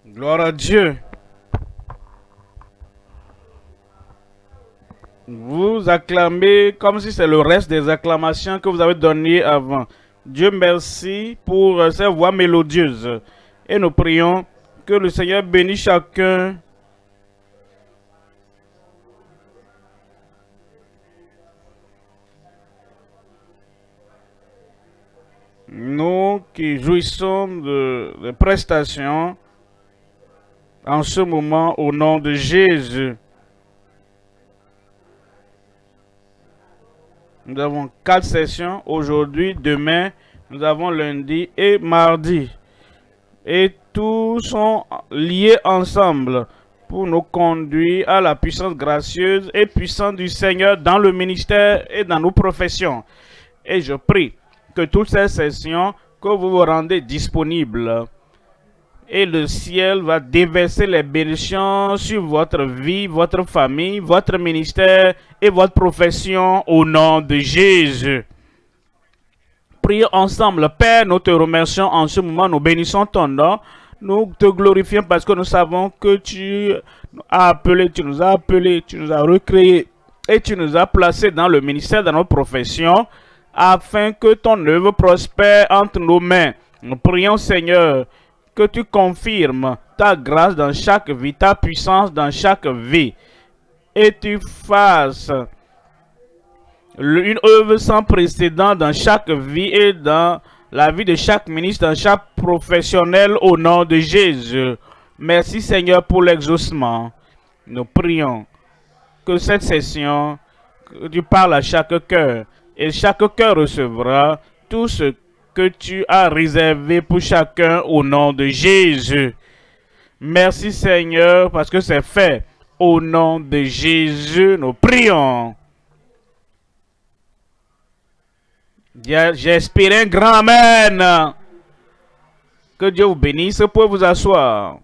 Gloire à Dieu. Vous acclamez comme si c'est le reste des acclamations que vous avez données avant. Dieu merci pour ces voix mélodieuses. Et nous prions que le Seigneur bénisse chacun. Nous qui jouissons de prestations en ce moment au nom de Jésus. Nous avons 4 sessions aujourd'hui, demain, nous avons lundi et mardi. Et tous sont liés ensemble pour nous conduire à la puissance gracieuse et puissante du Seigneur dans le ministère et dans nos professions. Et je prie que toutes ces sessions, que vous vous rendez disponibles. Et le ciel va déverser les bénédictions sur votre vie, votre famille, votre ministère et votre profession au nom de Jésus. Prions ensemble. Père, nous te remercions en ce moment, nous bénissons ton nom. Nous te glorifions parce que nous savons que tu as appelé, tu nous as appelés, tu nous as recréés et tu nous as placés dans le ministère de notre profession afin que ton œuvre prospère entre nos mains. Nous prions, Seigneur, que tu confirmes ta grâce dans chaque vie, ta puissance dans chaque vie, et tu fasses une œuvre sans précédent dans chaque vie et dans la vie de chaque ministre, dans chaque professionnel au nom de Jésus. Merci Seigneur pour l'exaucement. Nous prions que cette session, que tu parles à chaque cœur et chaque cœur recevra tout ce que tu as réservé pour chacun au nom de Jésus. Merci Seigneur parce que c'est fait. Au nom de Jésus, nous prions. J'espère un grand amen. Que Dieu vous bénisse. Vous pouvez vous asseoir.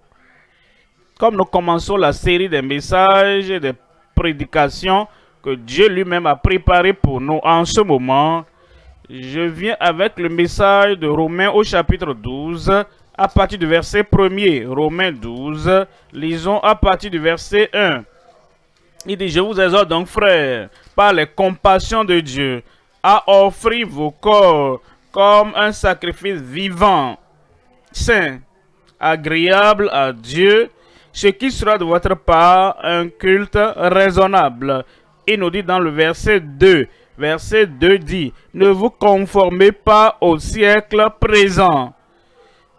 Comme nous commençons la série des messages et des prédications que Dieu lui-même a préparé pour nous en ce moment, je viens avec le message de Romains au chapitre 12, à partir du verset 1er. Romains 12, lisons à partir du verset 1. Il dit, je vous exhorte donc, frères, par les compassions de Dieu, à offrir vos corps comme un sacrifice vivant, saint, agréable à Dieu, ce qui sera de votre part un culte raisonnable. Il nous dit dans le verset 2, verset 2 dit, ne vous conformez pas au siècle présent.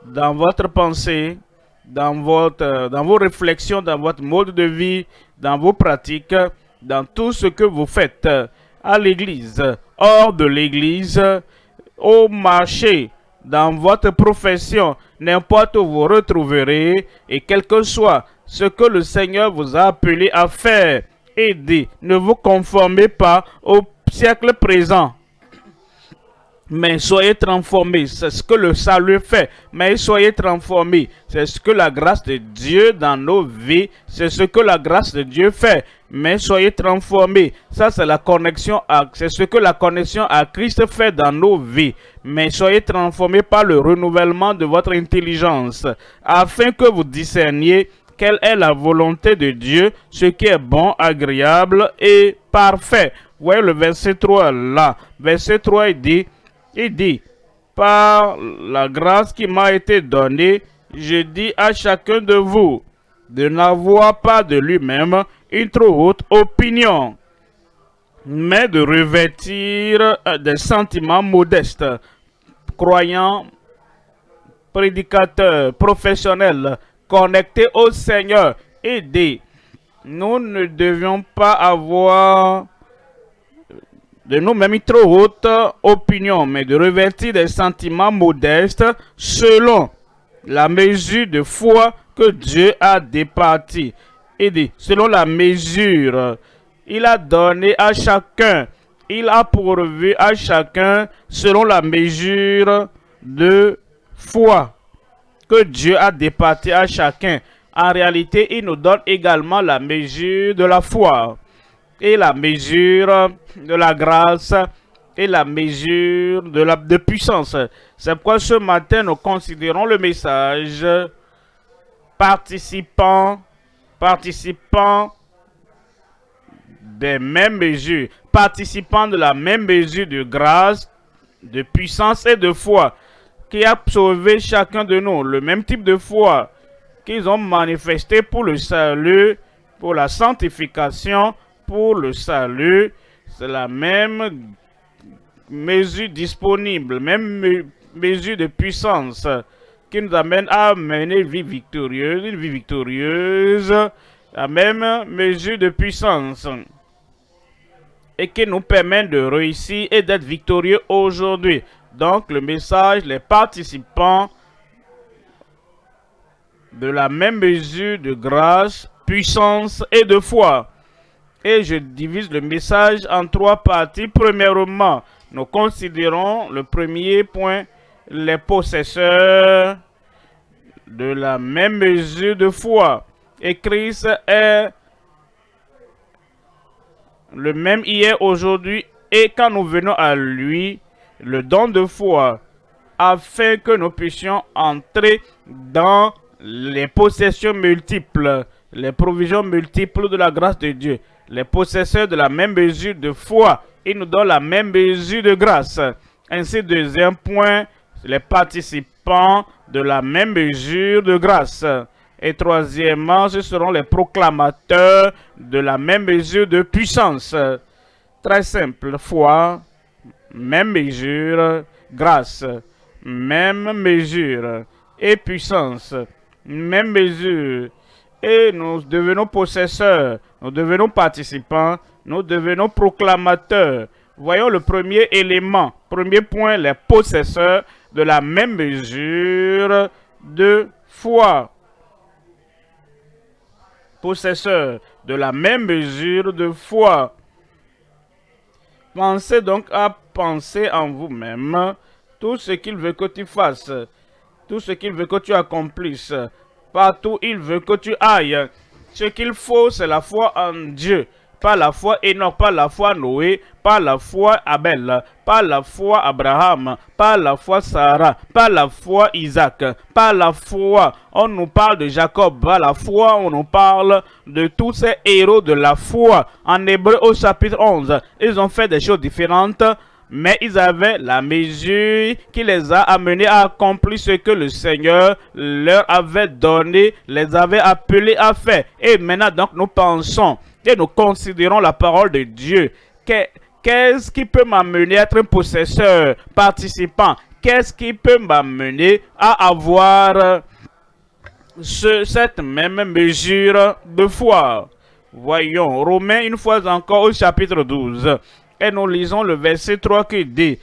Dans votre pensée, dans vos réflexions, dans votre mode de vie, dans vos pratiques, dans tout ce que vous faites à l'église, hors de l'église, au marché, dans votre profession, n'importe où vous retrouverez, et quel que soit ce que le Seigneur vous a appelé à faire, et dit, ne vous conformez pas au siècle présent, mais soyez transformés. C'est ce que le salut fait. Mais soyez transformés. C'est ce que la grâce de Dieu dans nos vies, c'est ce que la grâce de Dieu fait. Mais soyez transformés. Ça, c'est c'est ce que la connexion à Christ fait dans nos vies. Mais soyez transformés par le renouvellement de votre intelligence, afin que vous discerniez quelle est la volonté de Dieu, ce qui est bon, agréable et parfait. Vous voyez le verset 3 là. Verset 3, il dit, par la grâce qui m'a été donnée, je dis à chacun de vous de n'avoir pas de lui-même une trop haute opinion, mais de revêtir des sentiments modestes, croyants, prédicateurs, professionnels, connectés au Seigneur. Il dit, nous ne devions pas avoir de nous-mêmes une trop haute opinion, mais de revêtir des sentiments modestes selon la mesure de foi que Dieu a départie. Il dit, selon la mesure, il a donné à chacun, il a pourvu à chacun selon la mesure de foi que Dieu a départie à chacun. En réalité, il nous donne également la mesure de la foi et la mesure de la grâce et la mesure de puissance. C'est pourquoi ce matin, nous considérons le message participants des mêmes mesures, participants de la même mesure de grâce, de puissance et de foi, qui a sauvé chacun de nous, le même type de foi qu'ils ont manifesté pour le salut, pour la sanctification, pour le salut. C'est la même mesure disponible, même mesure de puissance qui nous amène à mener une vie victorieuse, la même mesure de puissance et qui nous permet de réussir et d'être victorieux aujourd'hui. Donc le message, les participants de la même mesure de grâce, puissance et de foi. Et je divise le message en 3 parties. Premièrement, nous considérons le premier point, les possesseurs de la même mesure de foi. Et Christ est le même hier, aujourd'hui, et quand nous venons à lui, le don de foi, afin que nous puissions entrer dans les possessions multiples, les provisions multiples de la grâce de Dieu. Les possesseurs de la même mesure de foi, il nous donne la même mesure de grâce. Ainsi, deuxième point, les participants de la même mesure de grâce. Et troisièmement, ce seront les proclamateurs de la même mesure de puissance. Très simple, foi, même mesure, grâce, même mesure et puissance, même mesure. Et nous devenons possesseurs, nous devenons participants, nous devenons proclamateurs. Voyons le premier élément, premier point, les possesseurs de la même mesure de foi. Possesseurs de la même mesure de foi. Pensez donc à penser en vous-même tout ce qu'il veut que tu fasses, tout ce qu'il veut que tu accomplisses, partout il veut que tu ailles. Ce qu'il faut, c'est la foi en Dieu. Pas la foi Enoch, pas la foi Noé, pas la foi Abel, pas la foi Abraham, pas la foi Sarah, pas la foi Isaac, pas la foi, on nous parle de Jacob, pas la foi, on nous parle de tous ces héros de la foi. En Hébreu au chapitre 11, ils ont fait des choses différentes, mais ils avaient la mesure qui les a amenés à accomplir ce que le Seigneur leur avait donné, les avait appelés à faire. Et maintenant donc nous pensons et nous considérons la parole de Dieu. Qu'est-ce qui peut m'amener à être un possesseur, participant? Qu'est-ce qui peut m'amener à avoir cette même mesure de foi? Voyons, Romains une fois encore au chapitre 12. Et nous lisons le verset 3 qui dit: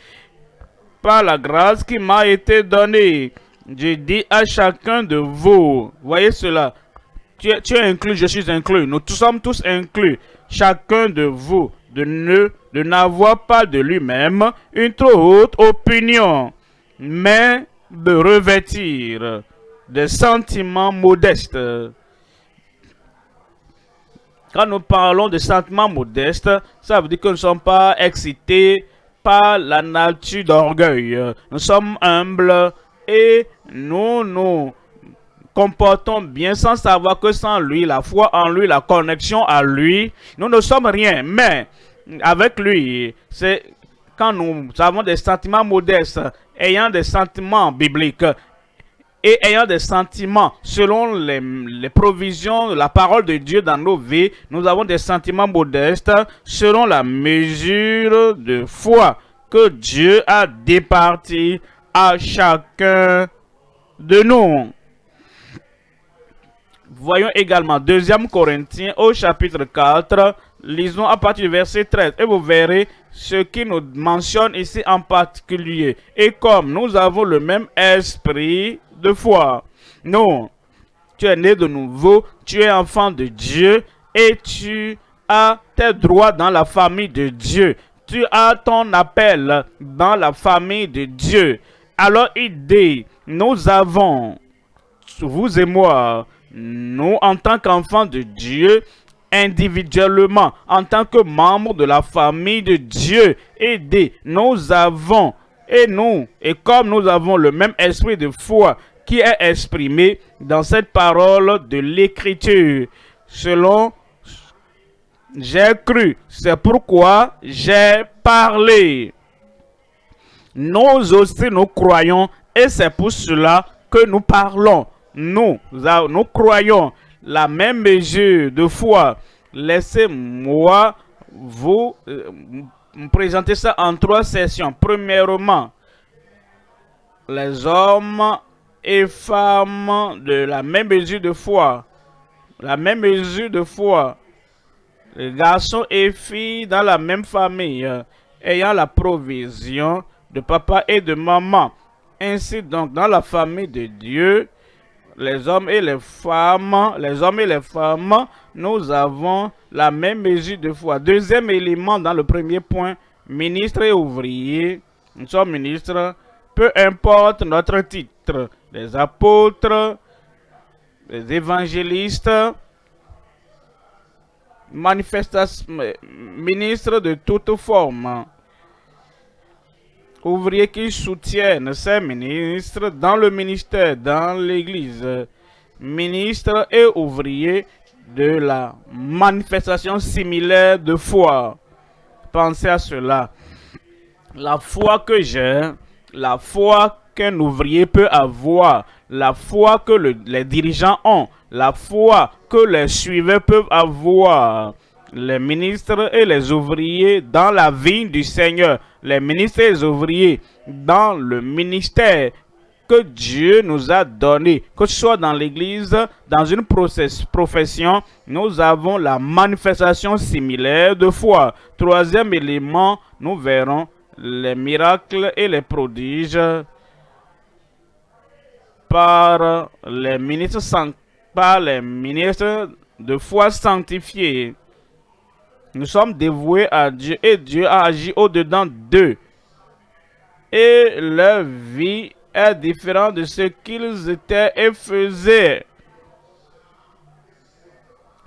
par la grâce qui m'a été donnée, je dis à chacun de vous. Voyez cela. Tu es inclus, je suis inclus. Nous sommes tous inclus. Chacun de vous de n'avoir pas de lui-même une trop haute opinion, mais de revêtir des sentiments modestes. Quand nous parlons de sentiments modestes, ça veut dire que nous ne sommes pas excités par la nature d'orgueil. Nous sommes humbles et nous comportons bien sans savoir que sans lui, la foi en lui, la connexion à lui, nous ne sommes rien. Mais avec lui, c'est quand nous avons des sentiments modestes, ayant des sentiments bibliques et ayant des sentiments selon les provisions de la parole de Dieu dans nos vies, nous avons des sentiments modestes selon la mesure de foi que Dieu a départi à chacun de nous. Voyons également 2 Corinthiens au chapitre 4, lisons à partir du verset 13 et vous verrez ce qui nous mentionne ici en particulier. Et comme nous avons le même esprit de foi, non, tu es né de nouveau, tu es enfant de Dieu et tu as tes droits dans la famille de Dieu. Tu as ton appel dans la famille de Dieu. Alors il dit, nous avons, vous et moi, nous, en tant qu'enfants de Dieu, individuellement, en tant que membres de la famille de Dieu, nous avons, et comme nous avons le même esprit de foi qui est exprimé dans cette parole de l'Écriture. Selon j'ai cru, c'est pourquoi j'ai parlé. Nous aussi nous croyons et c'est pour cela que nous parlons. Nous croyons la même mesure de foi. Laissez-moi vous présenter ça en 3 sessions. Premièrement, les hommes et femmes de la même mesure de foi. La même mesure de foi. Les garçons et filles dans la même famille, ayant la provision de papa et de maman. Ainsi donc, dans la famille de Dieu, les hommes et les femmes, nous avons la même mesure de foi. Deuxième élément dans le premier point, ministres et ouvriers. Nous sommes ministres, peu importe notre titre. Les apôtres, les évangélistes, ministres de toutes formes. Ouvriers qui soutiennent ces ministres dans le ministère, dans l'église. Ministres et ouvriers de la manifestation similaire de foi. Pensez à cela. La foi que j'ai, la foi qu'un ouvrier peut avoir, la foi que les dirigeants ont, la foi que les suivants peuvent avoir. Les ministres et les ouvriers dans la vie du Seigneur, les ministres et les ouvriers dans le ministère que Dieu nous a donné, que ce soit dans l'église, dans une profession, nous avons la manifestation similaire de foi. Troisième élément, nous verrons les miracles et les prodiges par les ministres de foi sanctifiés. Nous sommes dévoués à Dieu et Dieu a agi au-dedans d'eux. Et leur vie est différente de ce qu'ils étaient et faisaient.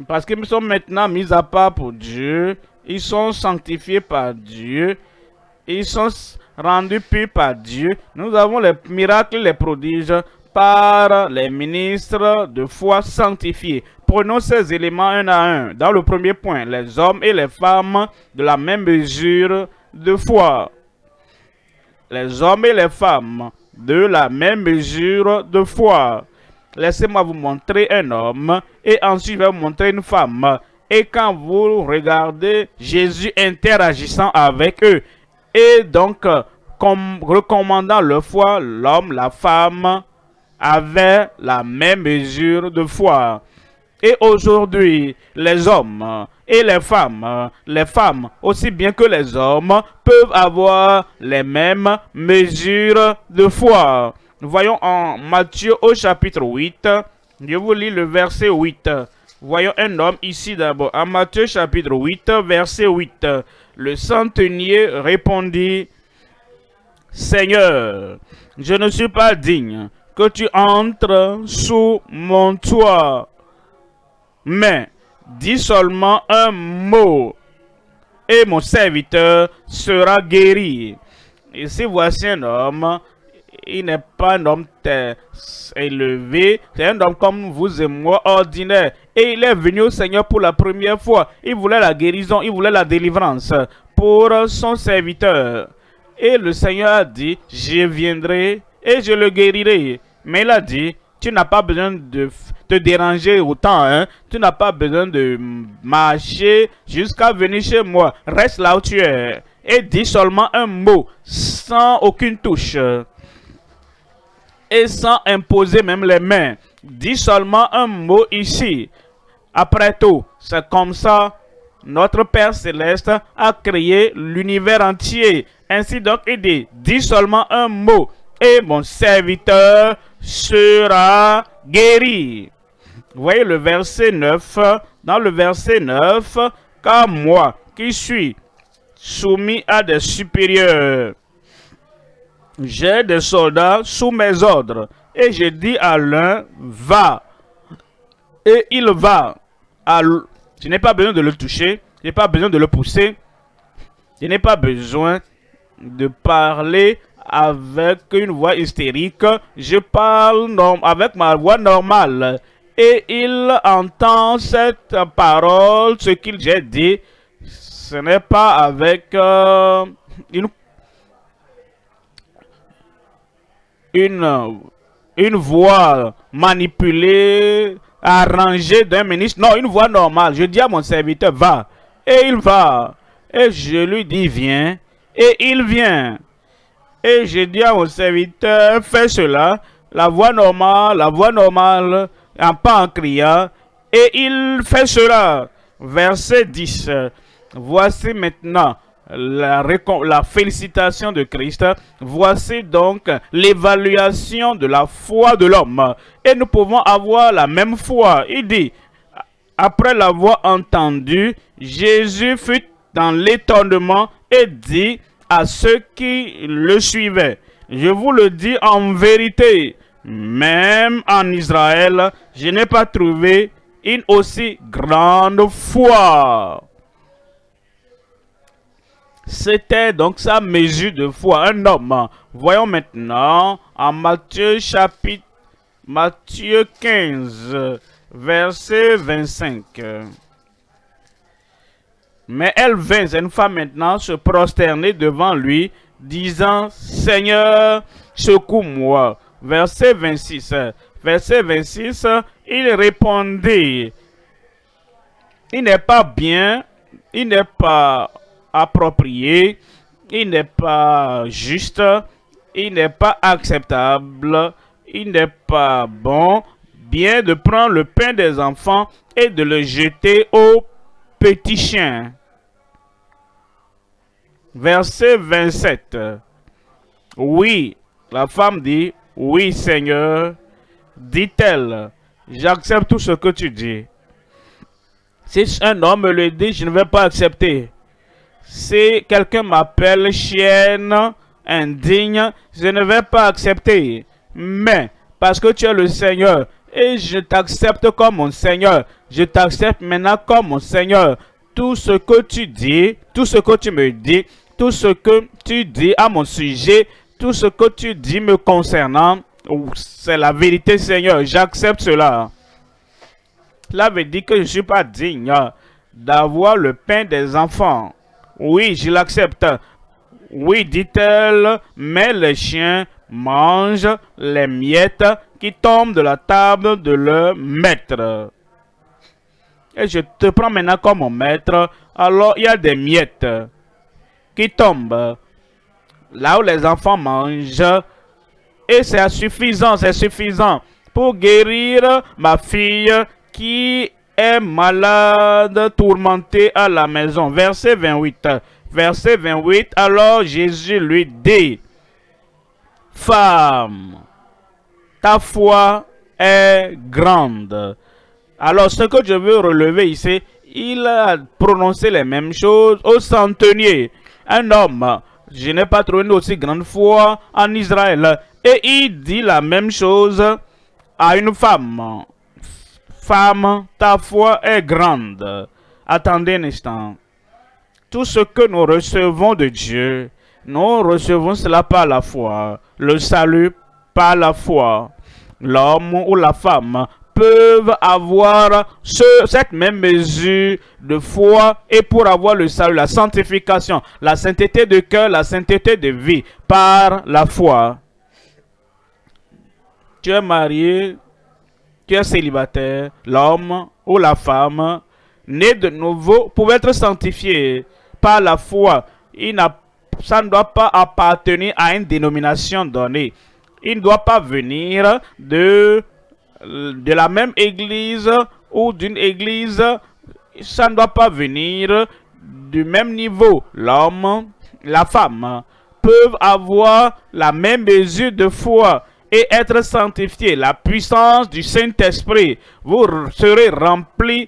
Parce qu'ils sont maintenant mis à part pour Dieu. Ils sont sanctifiés par Dieu. Ils sont rendus purs par Dieu. Nous avons les miracles, les prodiges par les ministres de foi sanctifiés. Prenons ces éléments un à un. Dans le premier point, les hommes et les femmes de la même mesure de foi. Les hommes et les femmes de la même mesure de foi. Laissez-moi vous montrer un homme et ensuite je vais vous montrer une femme. Et quand vous regardez Jésus interagissant avec eux et donc recommandant leur foi, l'homme, la femme avaient la même mesure de foi. Et aujourd'hui, les hommes et les femmes aussi bien que les hommes, peuvent avoir les mêmes mesures de foi. Voyons en Matthieu au chapitre 8, je vous lis le verset 8. Voyons un homme ici d'abord. En Matthieu chapitre 8, verset 8. Le centenier répondit, « Seigneur, je ne suis pas digne que tu entres sous mon toit. Mais dis seulement un mot et mon serviteur sera guéri. » Ici, voici un homme. Il n'est pas un homme élevé. C'est un homme comme vous et moi, ordinaire. Et il est venu au Seigneur pour la première fois. Il voulait la guérison, il voulait la délivrance pour son serviteur. Et le Seigneur a dit, je viendrai et je le guérirai. Mais il a dit, tu n'as pas besoin de te déranger autant, hein? Tu n'as pas besoin de marcher jusqu'à venir chez moi. Reste là où tu es et dis seulement un mot, sans aucune touche. Et sans imposer même les mains. Dis seulement un mot ici. Après tout, c'est comme ça notre Père Céleste a créé l'univers entier. Ainsi donc, il dit, dis seulement un mot et mon serviteur sera guéri. Vous voyez le verset 9. Dans le verset 9, car moi qui suis soumis à des supérieurs, j'ai des soldats sous mes ordres. Et je dis à l'un, va. Et il va. Je n'ai pas besoin de le toucher. Je n'ai pas besoin de le pousser. Je n'ai pas besoin de parler avec une voix hystérique, je parle avec ma voix normale. Et il entend cette parole, ce qu'il j'ai dit, ce n'est pas avec une voix manipulée, arrangée d'un ministre. Non, une voix normale. Je dis à mon serviteur, va. Et il va. Et je lui dis, viens. Et il vient. Et je dis à mon serviteur, fais cela. La voix normale, pas en criant. Et il fait cela. Verset 10. Voici maintenant la félicitation de Christ. Voici donc l'évaluation de la foi de l'homme. Et nous pouvons avoir la même foi. Il dit, après l'avoir entendu, Jésus fut dans l'étonnement et dit à ceux qui le suivaient, je vous le dis en vérité, même en Israël, je n'ai pas trouvé une aussi grande foi. C'était donc sa mesure de foi, un homme. Voyons maintenant en Matthieu 15, verset 25. Mais elle vint, une femme maintenant, se prosterner devant lui, disant, Seigneur, secours-moi. Verset 26. Verset 26, il répondit, il n'est pas bien, il n'est pas approprié, il n'est pas juste, il n'est pas acceptable, il n'est pas bien de prendre le pain des enfants et de le jeter aux petits chiens. Verset 27. Oui, la femme dit, oui Seigneur, dit-elle, j'accepte tout ce que tu dis. Si un homme me le dit, je ne vais pas accepter. Si quelqu'un m'appelle chienne, indigne, je ne vais pas accepter. Mais, parce que tu es le Seigneur, et je t'accepte comme mon Seigneur, je t'accepte maintenant comme mon Seigneur. Tout ce que tu dis, tout ce que tu me dis, tout ce que tu dis à mon sujet, tout ce que tu dis me concernant, c'est la vérité, Seigneur. J'accepte cela. Cela veut dire que je ne suis pas digne d'avoir le pain des enfants. Oui, je l'accepte. Oui, dit-elle, mais les chiens mangent les miettes qui tombent de la table de leur maître. Et je te prends maintenant comme mon maître, alors il y a des miettes qui tombent là où les enfants mangent, et c'est suffisant pour guérir ma fille qui est malade, tourmentée à la maison. Verset 28. Verset 28, alors Jésus lui dit, femme, ta foi est grande. Alors, ce que je veux relever ici, il a prononcé les mêmes choses au centenier. Un homme, je n'ai pas trouvé une aussi grande foi en Israël. Et il dit la même chose à une femme. Femme, ta foi est grande. Attendez un instant. Tout ce que nous recevons de Dieu, nous recevons cela par la foi. Le salut par la foi. L'homme ou la femme peuvent avoir cette même mesure de foi et pour avoir le salut, la sanctification, la sainteté de cœur, la sainteté de vie par la foi. Tu es marié, tu es célibataire, l'homme ou la femme, né de nouveau, pour être sanctifié par la foi. Ça ne doit pas appartenir à une dénomination donnée. Il ne doit pas venir de la même église ou d'une église. Ça ne doit pas venir du même niveau. L'homme, la femme peuvent avoir la même mesure de foi et être sanctifiés. La puissance du Saint-Esprit. Vous serez remplis,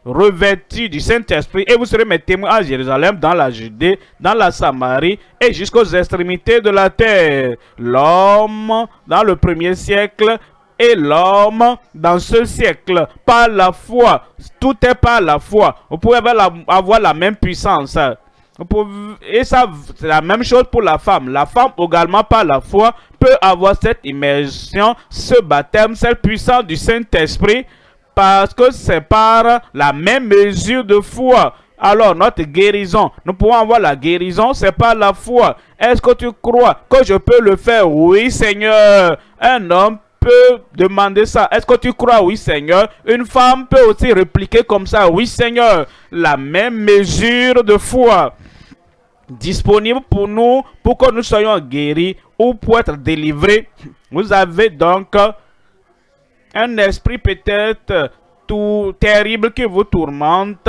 revêtus du Saint-Esprit et vous serez mes témoins à Jérusalem, dans la Judée, dans la Samarie et jusqu'aux extrémités de la terre. L'homme dans le premier siècle et l'homme dans ce siècle, par la foi. Tout est par la foi. Vous pouvez avoir la même puissance. Et ça, c'est la même chose pour la femme. La femme également par la foi peut avoir cette immersion, ce baptême, cette puissance du Saint-Esprit, parce que c'est par la même mesure de foi. Alors notre guérison, nous pouvons avoir la guérison, c'est par la foi. Est-ce que tu crois que je peux le faire? Oui, Seigneur. Un homme peut demander ça. Est-ce que tu crois? Oui, Seigneur. Une femme peut aussi répliquer comme ça. Oui, Seigneur. La même mesure de foi disponible pour nous, pour que nous soyons guéris ou pour être délivrés. Vous avez donc un esprit peut-être tout terrible qui vous tourmente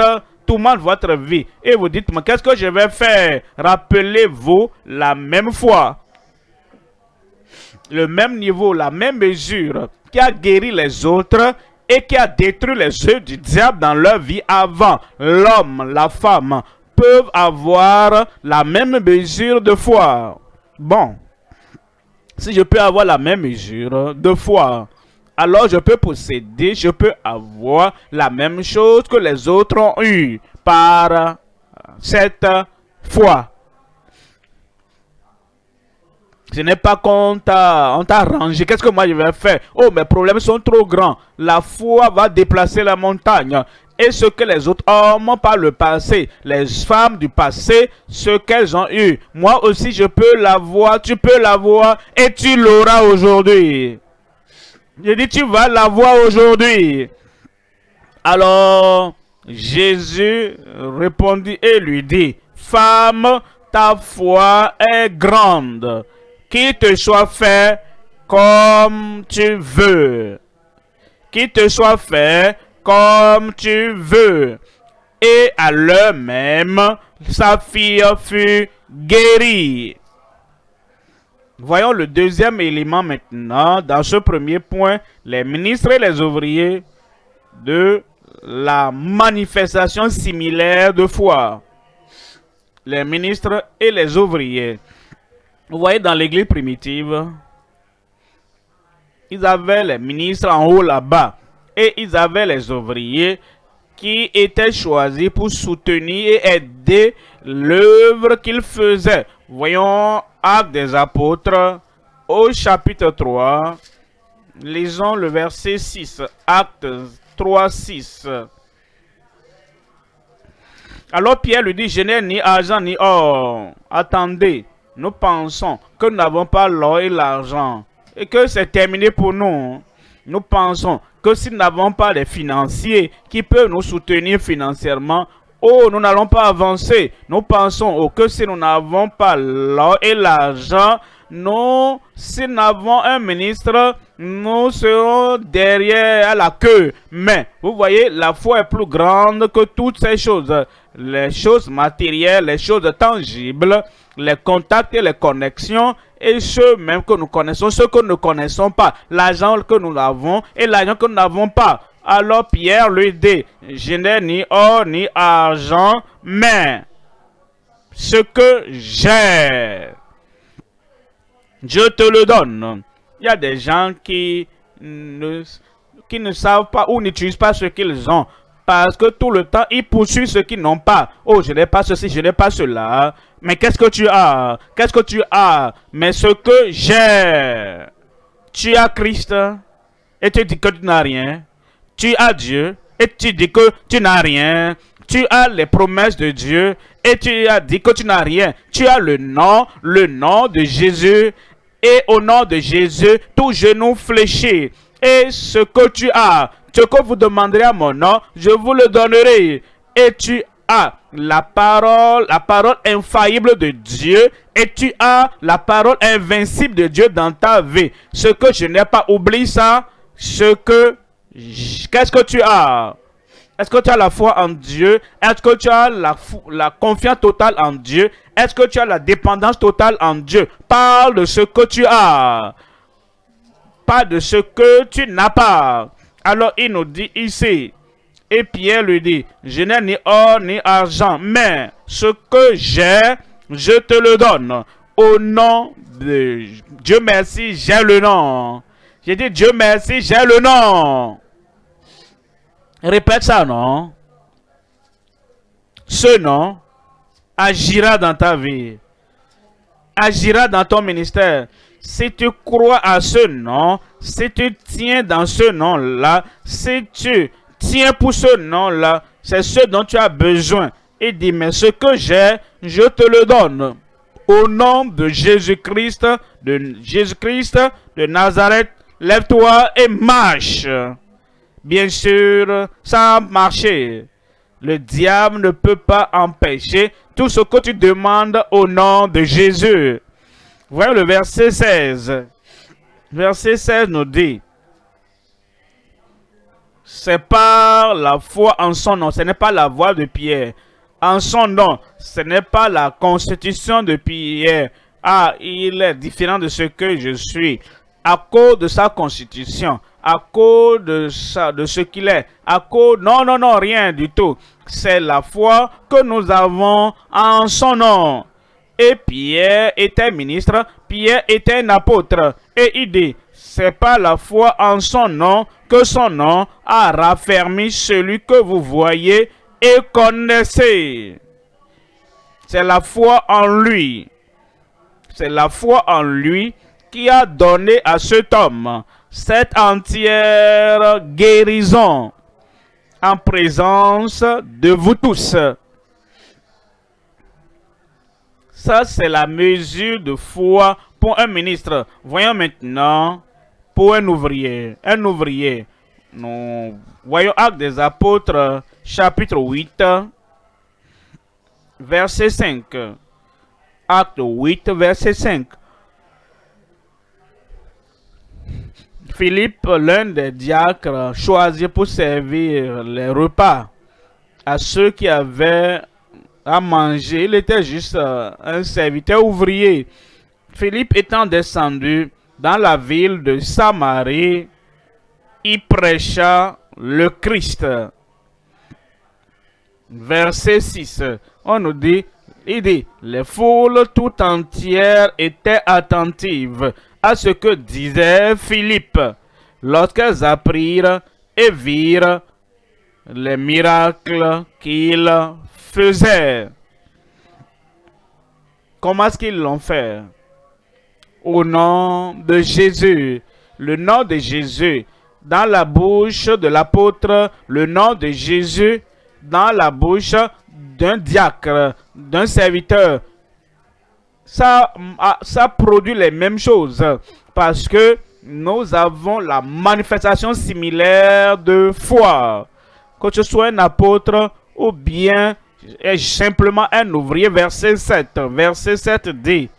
votre vie. Et vous dites, mais qu'est-ce que je vais faire? Rappelez-vous la même foi, le même niveau, la même mesure qui a guéri les autres et qui a détruit les œuvres du diable dans leur vie avant. L'homme, la femme peuvent avoir la même mesure de foi. Bon, si je peux avoir la même mesure de foi, alors je peux posséder, je peux avoir la même chose que les autres ont eu par cette foi. Ce n'est pas qu'on t'a rangé. Qu'est-ce que moi je vais faire? Oh, mes problèmes sont trop grands. La foi va déplacer la montagne. Et ce que les autres hommes par le passé, les femmes du passé, ce qu'elles ont eu, moi aussi je peux l'avoir, tu peux l'avoir et tu l'auras aujourd'hui. Je dis, tu vas l'avoir aujourd'hui. Alors, Jésus répondit et lui dit, femme, ta foi est grande, qu'il te soit fait comme tu veux. Qu'il te soit fait comme tu veux. Et à l'heure même, sa fille fut guérie. Voyons le deuxième élément maintenant. Dans ce premier point, les ministres et les ouvriers de la manifestation similaire de foi. Les ministres et les ouvriers. Vous voyez dans l'église primitive, ils avaient les ministres en haut là-bas. Et ils avaient les ouvriers qui étaient choisis pour soutenir et aider l'œuvre qu'ils faisaient. Voyons Actes des Apôtres au chapitre 3. Lisons le verset 6. Actes 3, 6. Alors Pierre lui dit, je n'ai ni argent ni or. Attendez, nous pensons que nous n'avons pas l'or et l'argent et que c'est terminé pour nous. Nous pensons que si nous n'avons pas les financiers qui peuvent nous soutenir financièrement, oh, nous n'allons pas avancer. Nous pensons que si nous n'avons pas l'or et l'argent, nous, si nous avons un ministre, nous serons derrière à la queue. Mais, vous voyez, la foi est plus grande que toutes ces choses. Les choses matérielles, les choses tangibles, les contacts et les connexions, et ceux même que nous connaissons, ceux que nous ne connaissons pas, l'argent que nous avons et l'argent que nous n'avons pas. Alors Pierre lui dit, je n'ai ni or ni argent, mais ce que j'ai, je te le donne. Il y a des gens qui ne savent pas ou n'utilisent pas ce qu'ils ont. Parce que tout le temps, ils poursuivent ce qu'ils n'ont pas. Oh, je n'ai pas ceci, je n'ai pas cela. Mais qu'est-ce que tu as? Qu'est-ce que tu as? Mais ce que j'ai. Tu as Christ et tu dis que tu n'as rien. Tu as Dieu et tu dis que tu n'as rien. Tu as les promesses de Dieu et tu as dit que tu n'as rien. Tu as le nom de Jésus. Et au nom de Jésus, tout genou fléchi. Et ce que tu as, ce que vous demanderez à mon nom, je vous le donnerai. Et tu as la parole infaillible de Dieu. Et tu as la parole invincible de Dieu dans ta vie. Ce que je n'ai pas, oublie ça. Qu'est-ce que tu as? Est-ce que tu as la foi en Dieu? Est-ce que tu as la confiance totale en Dieu? Est-ce que tu as la dépendance totale en Dieu? Parle de ce que tu as. Pas de ce que tu n'as pas. Alors il nous dit ici, et Pierre lui dit, je n'ai ni or ni argent, mais ce que j'ai, je te le donne. Au nom de Dieu merci, j'ai le nom. J'ai dit Dieu merci, j'ai le nom. Répète ça, non? Ce nom agira dans ta vie, agira dans ton ministère. Si tu crois à ce nom, si tu tiens dans ce nom-là, si tu tiens pour ce nom-là, c'est ce dont tu as besoin. Il dit, mais ce que j'ai, je te le donne. Au nom de Jésus-Christ de Nazareth, lève-toi et marche. Bien sûr, ça a marché. Le diable ne peut pas empêcher tout ce que tu demandes au nom de Jésus. Voyons le verset 16. Verset 16 nous dit, c'est par la foi en son nom, ce n'est pas la voix de Pierre. En son nom, ce n'est pas la constitution de Pierre. Ah, il est différent de ce que je suis. À cause de sa constitution, à cause de ce qu'il est, à cause... Non, non, non, rien du tout. C'est la foi que nous avons en son nom. Et Pierre était ministre, Pierre était un apôtre. Et il dit, c'est pas la foi en son nom que son nom a raffermi celui que vous voyez et connaissez. C'est la foi en lui. C'est la foi en lui qui a donné à cet homme cette entière guérison en présence de vous tous. Ça, c'est la mesure de foi pour un ministre. Voyons maintenant pour un ouvrier. Un ouvrier. Nous voyons Actes des Apôtres, chapitre 8, verset 5. Acte 8, verset 5. Philippe, l'un des diacres, choisi pour servir les repas à ceux qui avaient à manger. Il était juste un serviteur ouvrier. Philippe étant descendu dans la ville de Samarie, il prêcha le Christ. Verset 6, on nous dit, il dit, les foules tout entières étaient attentives à ce que disait Philippe lorsqu'elles apprirent et virent les miracles qu'il faisait. Comment est-ce qu'ils l'ont fait? Au nom de Jésus. Le nom de Jésus dans la bouche de l'apôtre, le nom de Jésus dans la bouche d'un diacre, d'un serviteur. Ça produit les mêmes choses parce que nous avons la manifestation similaire de foi. Que tu sois un apôtre ou bien simplement un ouvrier. Verset 7. Verset 7 dit,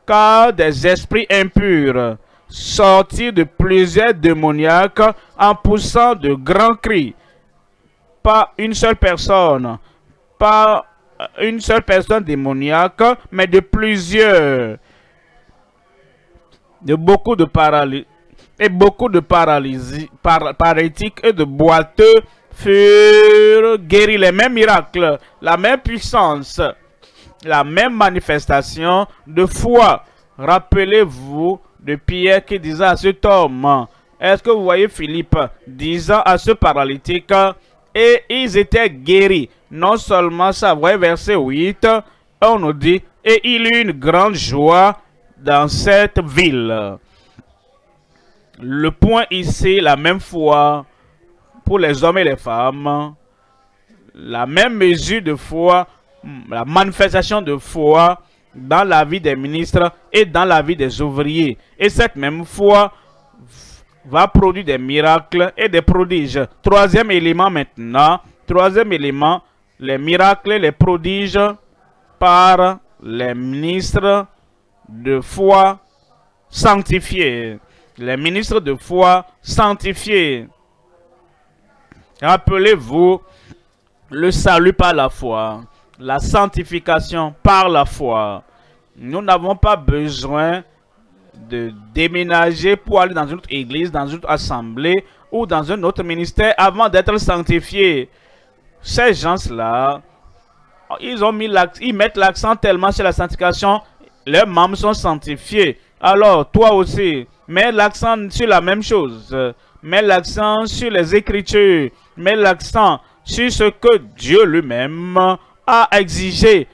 car des esprits impurs sortis de plusieurs démoniaques en poussant de grands cris. Pas une seule personne, pas une seule personne démoniaque, mais de plusieurs. De beaucoup de paralytiques et de boiteux furent guéris. Les mêmes miracles, la même puissance, la même manifestation de foi. Rappelez-vous de Pierre qui disait à cet homme, est-ce que vous voyez Philippe disant à ce paralytique, et ils étaient guéris. Non seulement ça, vous voyez verset 8, on nous dit, et il eut une grande joie dans cette ville. Le point ici, la même foi pour les hommes et les femmes, la même mesure de foi, la manifestation de foi dans la vie des ministres et dans la vie des ouvriers. Et cette même foi va produire des miracles et des prodiges. Troisième élément maintenant, troisième élément, les miracles et les prodiges par les ministres de foi sanctifiés. Les ministres de foi sanctifiés. Rappelez-vous, le salut par la foi, la sanctification par la foi. Nous n'avons pas besoin de déménager pour aller dans une autre église, dans une autre assemblée ou dans un autre ministère avant d'être sanctifiés. Ces gens-là, ils mettent l'accent tellement sur la sanctification, leurs membres sont sanctifiés. Alors, toi aussi, mets l'accent sur la même chose. Mets l'accent sur les Écritures. Mets l'accent sur ce que Dieu lui-même a exigé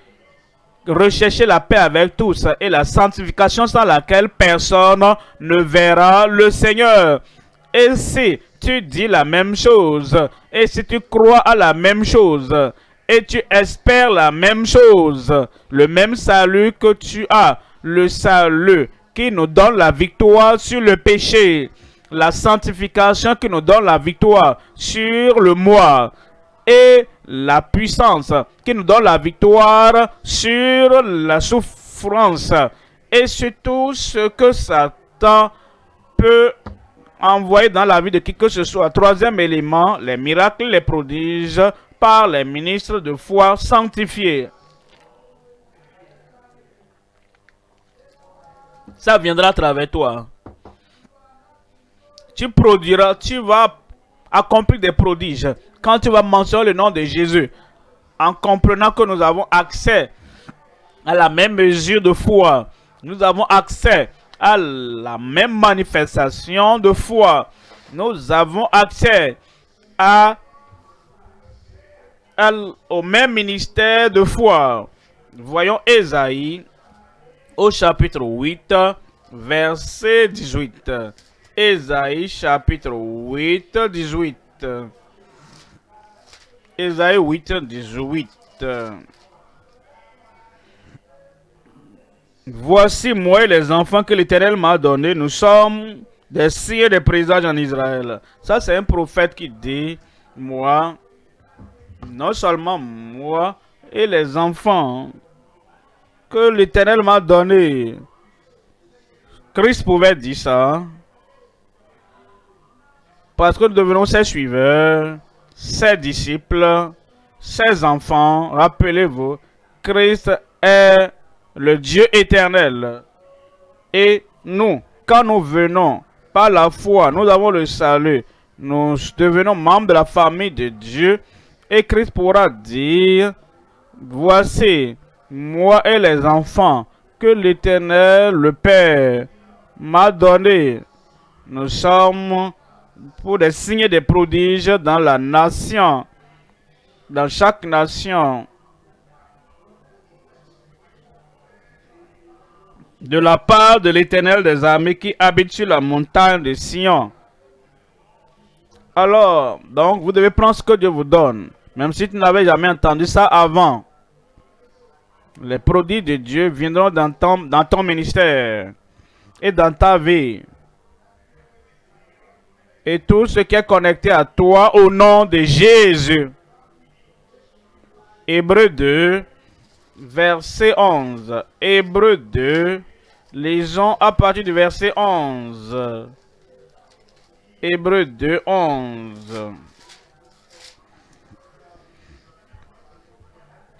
rechercher la paix avec tous et la sanctification sans laquelle personne ne verra le Seigneur. Et si tu dis la même chose, et si tu crois à la même chose, et tu espères la même chose, le même salut que tu as, le salut qui nous donne la victoire sur le péché, la sanctification qui nous donne la victoire sur le moi, et la puissance qui nous donne la victoire sur la souffrance, et sur tout ce que Satan peut envoyer dans la vie de qui que ce soit. Troisième élément, les miracles, les prodiges par les ministres de foi sanctifiés. Ça viendra à travers toi. Tu produiras, tu vas accomplir des prodiges quand tu vas mentionner le nom de Jésus, en comprenant que nous avons accès à la même mesure de foi. Nous avons accès à la même manifestation de foi. Nous avons accès au même ministère de foi. Voyons Ésaïe au chapitre 8, verset 18. Ésaïe chapitre 8, 18. Ésaïe 8, 18. Voici moi et les enfants que l'Éternel m'a donnés. Nous sommes des signes et des présages en Israël. Ça, c'est un prophète qui dit, moi, non seulement moi et les enfants que l'Éternel m'a donnés. Christ pouvait dire ça. Parce que nous devenons ses suiveurs, ses disciples, ses enfants. Rappelez-vous, Christ est le Dieu éternel. Et nous, quand nous venons par la foi, nous avons le salut. Nous devenons membres de la famille de Dieu. Et Christ pourra dire, voici, moi et les enfants que l'Éternel, le Père, m'a donné. Nous sommes pour des signes et des prodiges dans la nation, dans chaque nation, de la part de l'Éternel des armées qui habite sur la montagne de Sion. Alors, donc, vous devez prendre ce que Dieu vous donne, même si tu n'avais jamais entendu ça avant. Les prodiges de Dieu viendront dans ton ministère et dans ta vie. Et tout ce qui est connecté à toi au nom de Jésus. Hébreux 2, verset 11. Hébreux 2, lisons à partir du verset 11. Hébreux 2, 11.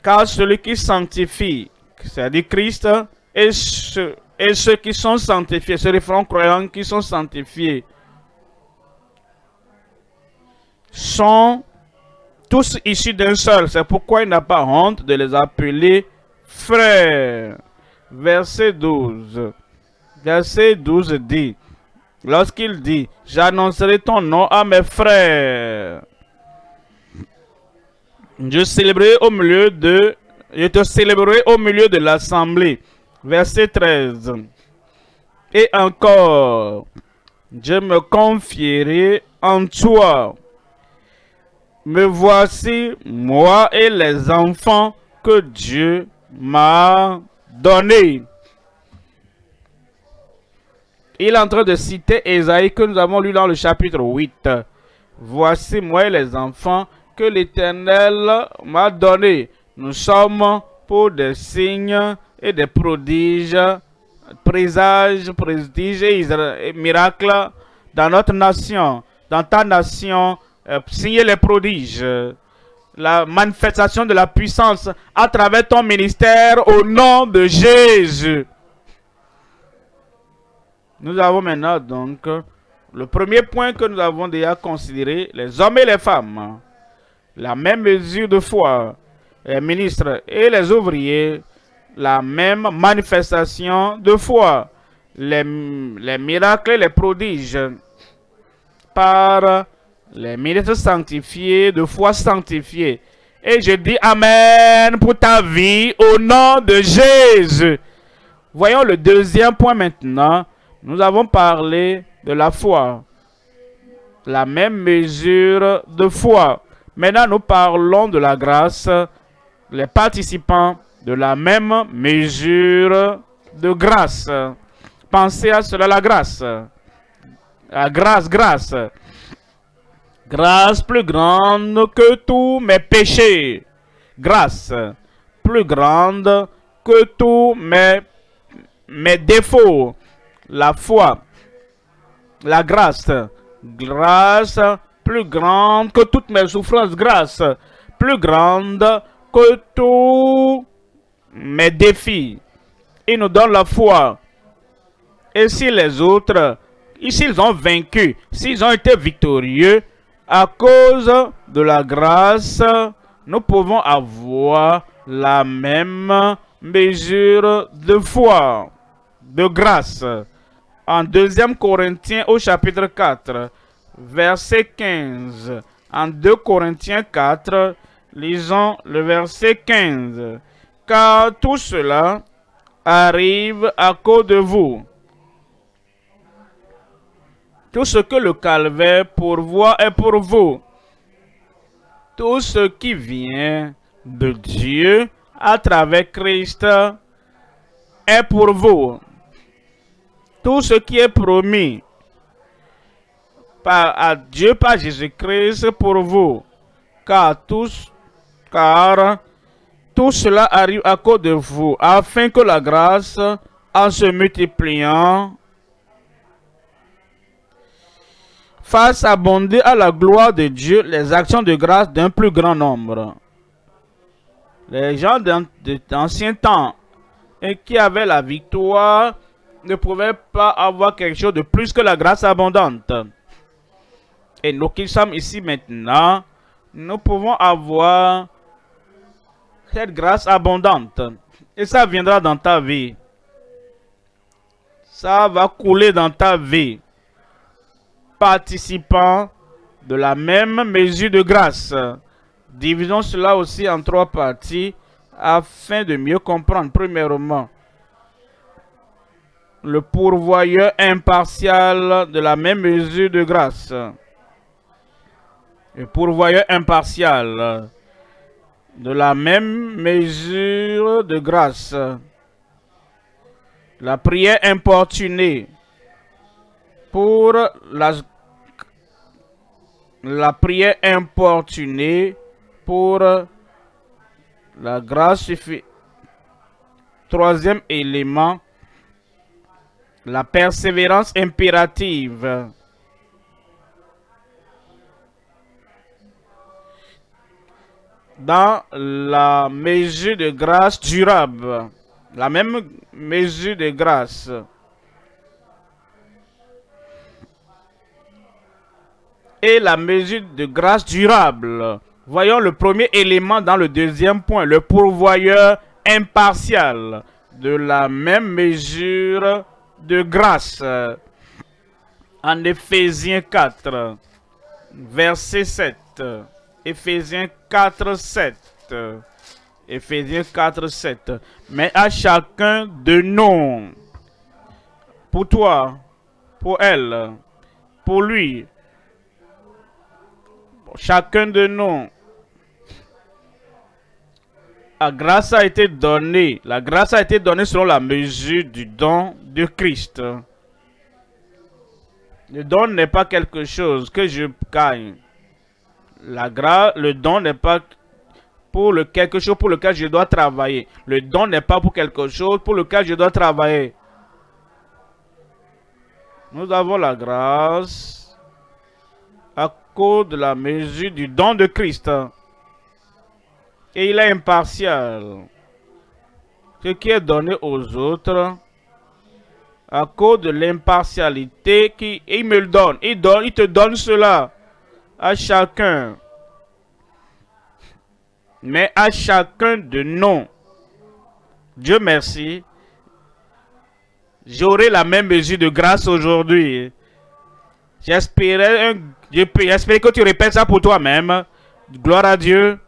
Car celui qui sanctifie, c'est-à-dire Christ, et ceux qui sont sanctifiés, ceux les frères croyants qui sont sanctifiés, sont tous issus d'un seul. C'est pourquoi il n'a pas honte de les appeler frères. Verset 12. Verset 12 dit, lorsqu'il dit, j'annoncerai ton nom à mes frères. Je te célébrerai au milieu de l'assemblée. Verset 13. Et encore, je me confierai en toi. Me voici, moi et les enfants que Dieu m'a donnés. Il est en train de citer Ésaïe que nous avons lu dans le chapitre 8. Voici, moi et les enfants que l'Éternel m'a donnés. Nous sommes pour des signes et des prodiges, présages, prodiges et miracles dans notre nation, dans ta nation. Signer les prodiges, la manifestation de la puissance à travers ton ministère au nom de Jésus. Nous avons maintenant donc le premier point que nous avons déjà considéré, les hommes et les femmes, la même mesure de foi, les ministres et les ouvriers, la même manifestation de foi, les miracles et les prodiges par les ministres sanctifiés, de foi sanctifiés, Et je dis Amen pour ta vie au nom de Jésus. Voyons le deuxième point maintenant. Nous avons parlé de la foi. La même mesure de foi. Maintenant, nous parlons de la grâce. Les participants de la même mesure de grâce. Pensez à cela, la grâce. La grâce, grâce. Grâce plus grande que tous mes péchés. Grâce plus grande que tous mes défauts. La foi. La grâce. Grâce plus grande que toutes mes souffrances. Grâce plus grande que tous mes défis. Il nous donne la foi. Et si les autres, s'ils ont vaincu, s'ils ont été victorieux, à cause de la grâce, nous pouvons avoir la même mesure de foi, de grâce. En 2 Corinthiens au chapitre 4, verset 15. En 2 Corinthiens 4, lisons le verset 15. Car tout cela arrive à cause de vous. Tout ce que le calvaire pourvoit est pour vous. Tout ce qui vient de Dieu à travers Christ est pour vous. Tout ce qui est promis à Dieu par Jésus-Christ pour vous. Car tout cela arrive à cause de vous, afin que la grâce, en se multipliant, fasse abonder à la gloire de Dieu les actions de grâce d'un plus grand nombre. Les gens d'anciens temps et qui avaient la victoire ne pouvaient pas avoir quelque chose de plus que la grâce abondante. Et nous qui sommes ici maintenant, nous pouvons avoir cette grâce abondante. Et ça viendra dans ta vie. Ça va couler dans ta vie. Participant de la même mesure de grâce. Divisons cela aussi en 3 parties afin de mieux comprendre. Premièrement, le pourvoyeur impartial de la même mesure de grâce. Le pourvoyeur impartial de la même mesure de grâce. La prière importunée pour la prière importunée pour la grâce suffit. 3e élément, la persévérance impérative. Dans la mesure de grâce durable. La même mesure de grâce. Et la mesure de grâce durable. Voyons le premier élément dans le deuxième point, le pourvoyeur impartial de la même mesure de grâce. En Éphésiens 4, verset 7. Éphésiens 4, 7. Éphésiens 4, 7. Mais à chacun de nous, pour toi, pour elle, pour lui, chacun de nous, la grâce a été donnée. La grâce a été donnée selon la mesure du don de Christ. Le don n'est pas quelque chose que je gagne. Le don n'est pas pour quelque chose pour lequel je dois travailler. Le don n'est pas pour quelque chose pour lequel je dois travailler. Nous avons la grâce à cause de la mesure du don de Christ. Et il est impartial. Ce qui est donné aux autres, à cause de l'impartialité qu'il me le donne. Il te donne cela à chacun. Mais à chacun de nous, Dieu merci, j'aurai la même mesure de grâce aujourd'hui. J'espérais que tu répètes ça pour toi-même. Gloire à Dieu.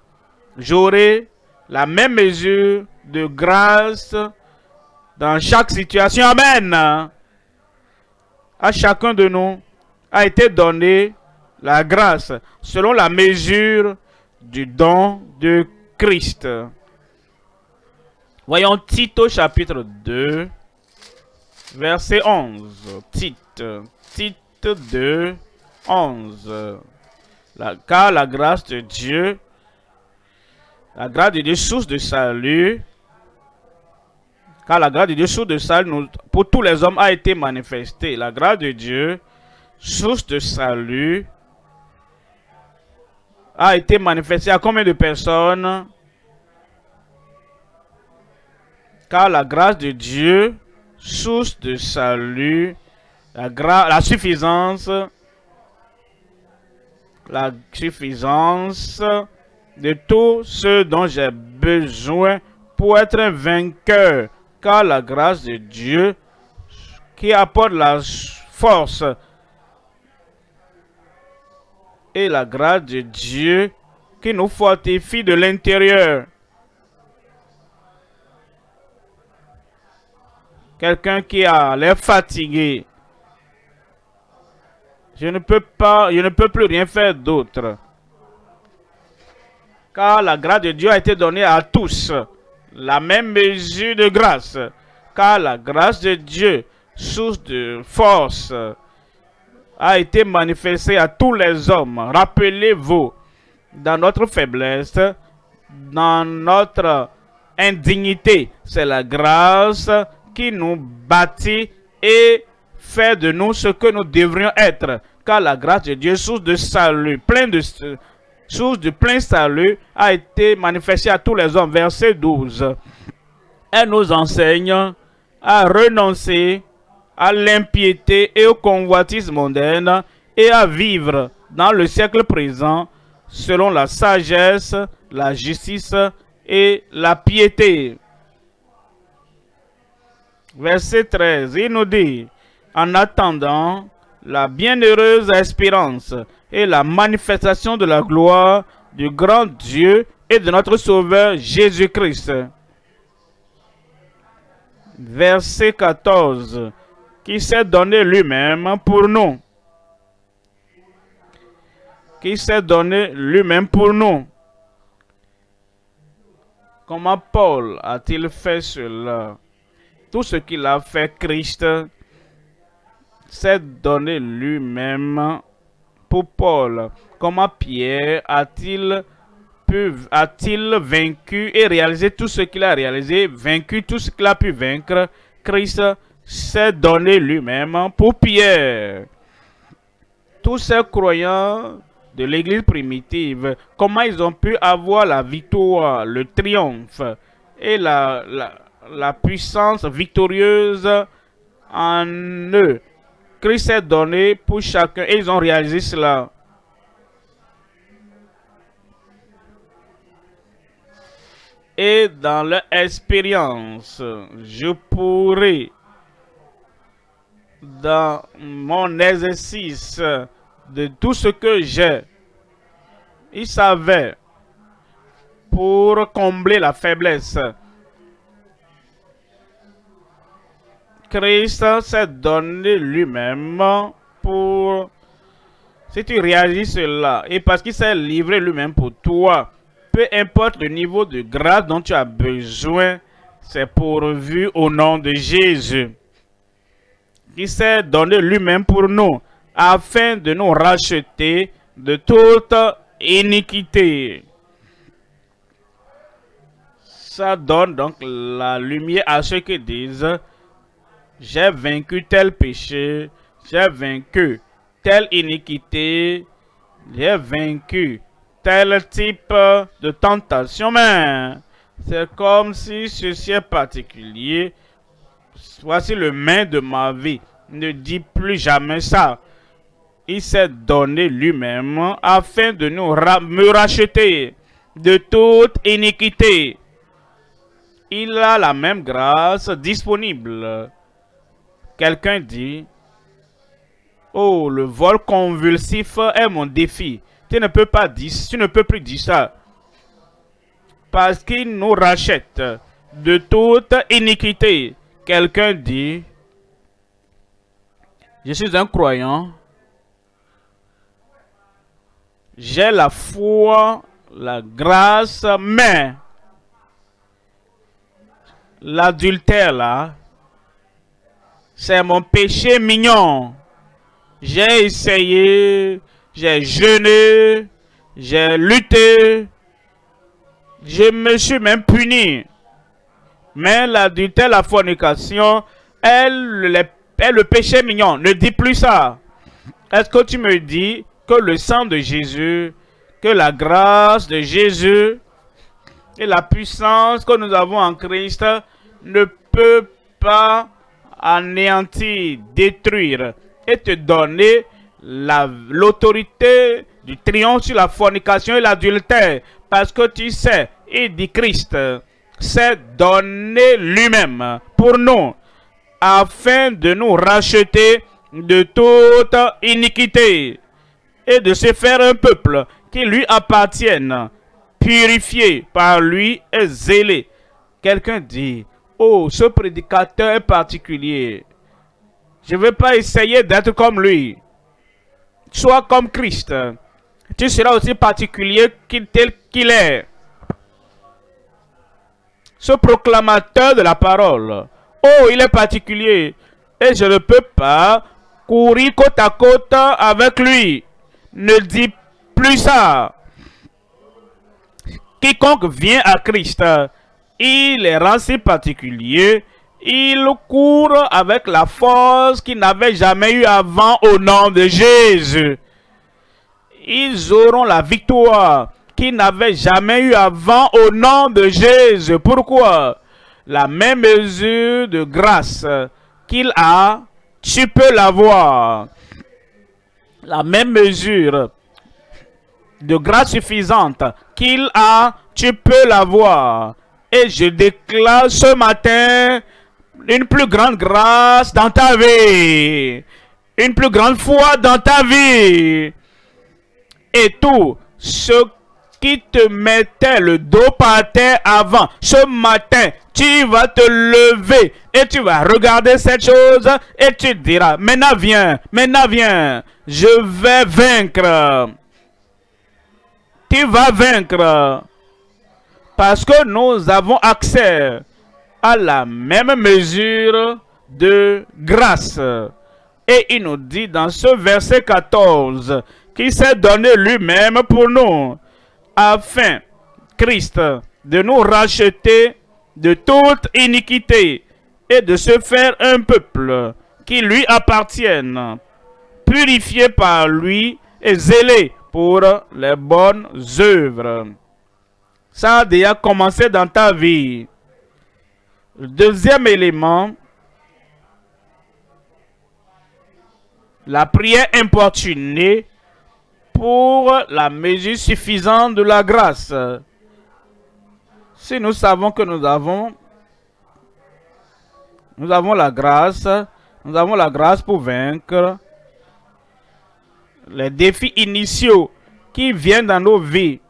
j'aurai la même mesure de grâce dans chaque situation. Amen. À chacun de nous a été donné la grâce selon la mesure du don de Christ. Voyons Tito chapitre 2, verset 11. Tite 2, 11. Car la grâce de Dieu, source de salut, car la grâce de Dieu, source de salut pour tous les hommes a été manifestée. La grâce de Dieu, source de salut, a été manifestée à combien de personnes? Car la grâce de Dieu, source de salut, la suffisance de tout ce dont j'ai besoin pour être un vainqueur. Car la grâce de Dieu qui apporte la force et la grâce de Dieu qui nous fortifie de l'intérieur. Quelqu'un qui a l'air fatigué. Je ne peux plus rien faire d'autre. Car la grâce de Dieu a été donnée à tous. La même mesure de grâce. Car la grâce de Dieu, source de force, a été manifestée à tous les hommes. Rappelez-vous, dans notre faiblesse, dans notre indignité, c'est la grâce qui nous bâtit et fait de nous ce que nous devrions être. Car la grâce de Dieu, source de salut, source de plein salut, a été manifestée à tous les hommes. Verset 12. Elle nous enseigne à renoncer à l'impiété et au convoitisme mondain et à vivre dans le siècle présent selon la sagesse, la justice et la piété. Verset 13, il nous dit, en attendant la bienheureuse espérance et la manifestation de la gloire du grand Dieu et de notre Sauveur Jésus-Christ. Verset 14, qui s'est donné lui-même pour nous. Qui s'est donné lui-même pour nous. Comment Paul a-t-il fait cela? Tout ce qu'il a fait, Christ s'est donné lui-même pour Paul. Comment Pierre a-t-il vaincu et réalisé tout ce qu'il a réalisé, vaincu tout ce qu'il a pu vaincre? Christ s'est donné lui-même pour Pierre. Tous ces croyants de l'église primitive, comment ils ont pu avoir la victoire, le triomphe et la puissance victorieuse en eux. Christ s'est donné pour chacun et ils ont réalisé cela. Et dans leur expérience, je pourrais, dans mon exercice de tout ce que j'ai, ils savaient pour combler la faiblesse. Christ s'est donné lui-même pour... Si tu réagis cela, et parce qu'il s'est livré lui-même pour toi, peu importe le niveau de grâce dont tu as besoin, c'est pourvu au nom de Jésus. Il s'est donné lui-même pour nous, afin de nous racheter de toute iniquité. Ça donne donc la lumière à ceux qui disent: j'ai vaincu tel péché, j'ai vaincu telle iniquité, j'ai vaincu tel type de tentation. Mais c'est comme si ceci est particulier. Voici le main de ma vie. Ne dis plus jamais ça. Il s'est donné lui-même afin de me racheter de toute iniquité. Il a la même grâce disponible. Quelqu'un dit: oh, le vol convulsif est mon défi. Tu ne peux plus dire ça. parce qu'il nous rachète de toute iniquité. Quelqu'un dit, je suis un croyant, j'ai la foi, la grâce, mais l'adultère là, c'est mon péché mignon. J'ai essayé, j'ai jeûné, j'ai lutté, je me suis même puni. Mais l'adultère, la fornication, est le péché mignon. Ne dis plus ça. Est-ce que tu me dis que le sang de Jésus, que la grâce de Jésus et la puissance que nous avons en Christ ne peut pas anéantir, détruire et te donner l'autorité du triomphe sur la fornication et l'adultère, parce que tu sais, il dit Christ s'est donné lui-même pour nous afin de nous racheter de toute iniquité et de se faire un peuple qui lui appartienne, purifié par lui et zélé. Quelqu'un dit, oh, ce prédicateur est particulier. Je ne vais pas essayer d'être comme lui. Sois comme Christ. Tu seras aussi particulier tel qu'il est. Ce proclamateur de la parole, oh, il est particulier. Et je ne peux pas courir côte à côte avec lui. Ne dis plus ça. Quiconque vient à Christ, il est rend si particulier. Il court avec la force qu'il n'avait jamais eu avant au nom de Jésus. Ils auront la victoire qu'ils n'avaient jamais eu avant au nom de Jésus. Pourquoi? La même mesure de grâce qu'il a, tu peux l'avoir. La même mesure de grâce suffisante qu'il a, tu peux l'avoir. Et je déclare ce matin une plus grande grâce dans ta vie, une plus grande foi dans ta vie. Et tout ce qui te mettait le dos par terre avant, ce matin, tu vas te lever et tu vas regarder cette chose et tu diras, maintenant viens, je vais vaincre. Tu vas vaincre parce que nous avons accès à la même mesure de grâce. Et il nous dit dans ce verset 14 qu'il s'est donné lui-même pour nous, afin, Christ, de nous racheter de toute iniquité et de se faire un peuple qui lui appartienne, purifié par lui et zélé pour les bonnes œuvres. Ça a déjà commencé dans ta vie. Le deuxième élément, la prière importunée pour la mesure suffisante de la grâce. Si nous savons que nous avons la grâce pour vaincre les défis initiaux qui viennent dans nos vies,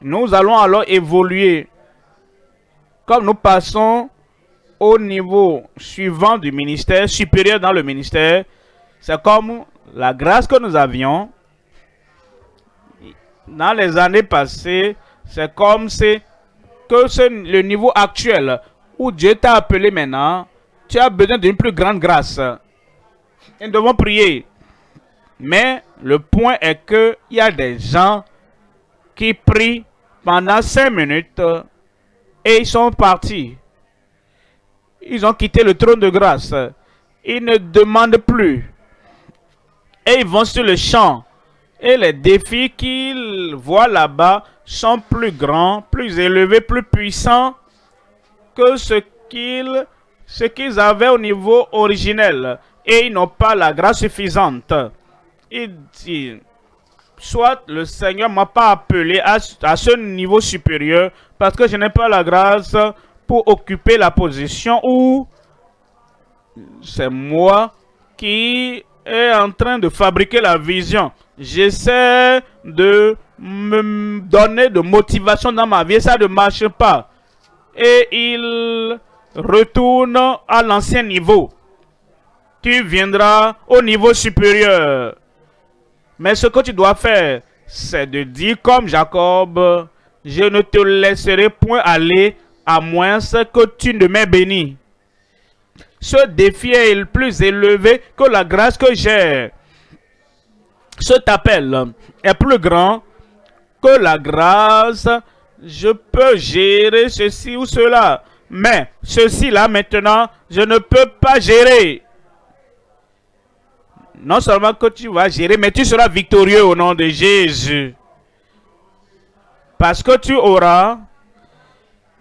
nous allons alors évoluer. Comme nous passons au niveau suivant du ministère, supérieur dans le ministère, c'est comme la grâce que nous avions dans les années passées, c'est comme le niveau actuel où Dieu t'a appelé maintenant, tu as besoin d'une plus grande grâce. Et nous devons prier. Mais le point est qu'il y a des gens qui prient pendant 5 minutes et ils sont partis. Ils ont quitté le trône de grâce. Ils ne demandent plus. Et ils vont sur le champ. Et les défis qu'ils voient là-bas sont plus grands, plus élevés, plus puissants que ce qu'ils avaient au niveau originel. Et ils n'ont pas la grâce suffisante. Il dit, soit le Seigneur ne m'a pas appelé à ce niveau supérieur parce que je n'ai pas la grâce pour occuper la position où c'est moi qui est en train de fabriquer la vision. J'essaie de me donner de motivation dans ma vie, ça ne marche pas. Et il retourne à l'ancien niveau. Tu viendras au niveau supérieur. Mais ce que tu dois faire, c'est de dire comme Jacob, je ne te laisserai point aller à moins que tu ne m'aies béni. Ce défi est plus élevé que la grâce que j'ai. Cet appel est plus grand que la grâce. Je peux gérer ceci ou cela. Mais ceci là maintenant, je ne peux pas gérer. Non seulement que tu vas gérer, mais tu seras victorieux au nom de Jésus. Parce que tu auras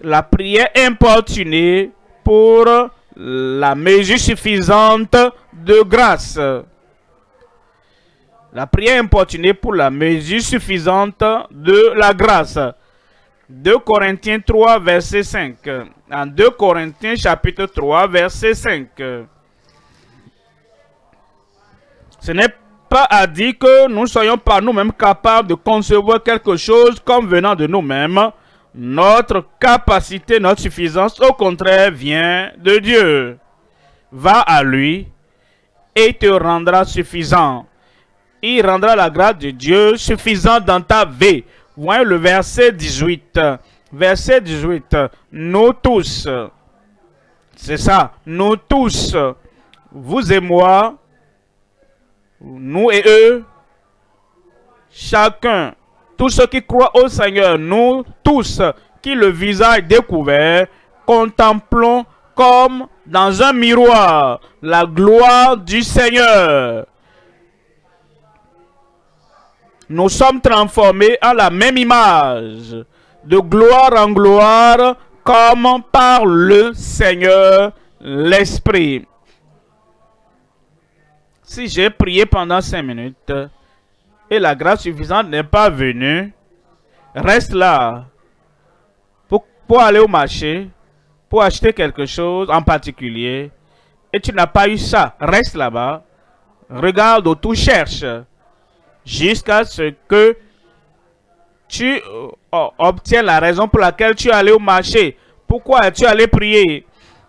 la prière importunée pour la mesure suffisante de grâce. La prière importunée pour la mesure suffisante de la grâce. 2 Corinthiens 3, verset 5. En 2 Corinthiens chapitre 3, verset 5. Ce n'est pas à dire que nous soyons par nous-mêmes capables de concevoir quelque chose comme venant de nous-mêmes. Notre capacité, notre suffisance, au contraire, vient de Dieu. Va à lui et il te rendra suffisant. Il rendra la grâce de Dieu suffisante dans ta vie. Voyez le verset 18. Verset 18. Nous tous, c'est ça, nous tous, vous et moi, nous et eux, chacun, tous ceux qui croient au Seigneur, nous tous, qui le visage découvert, contemplons comme dans un miroir la gloire du Seigneur. Nous sommes transformés en la même image, de gloire en gloire, comme par le Seigneur l'Esprit. Si j'ai prié pendant 5 minutes et la grâce suffisante n'est pas venue, reste là pour aller au marché, pour acheter quelque chose en particulier, et tu n'as pas eu ça, reste là-bas, regarde autour, cherche, jusqu'à ce que tu obtiennes la raison pour laquelle tu es allé au marché. Pourquoi es-tu allé prier?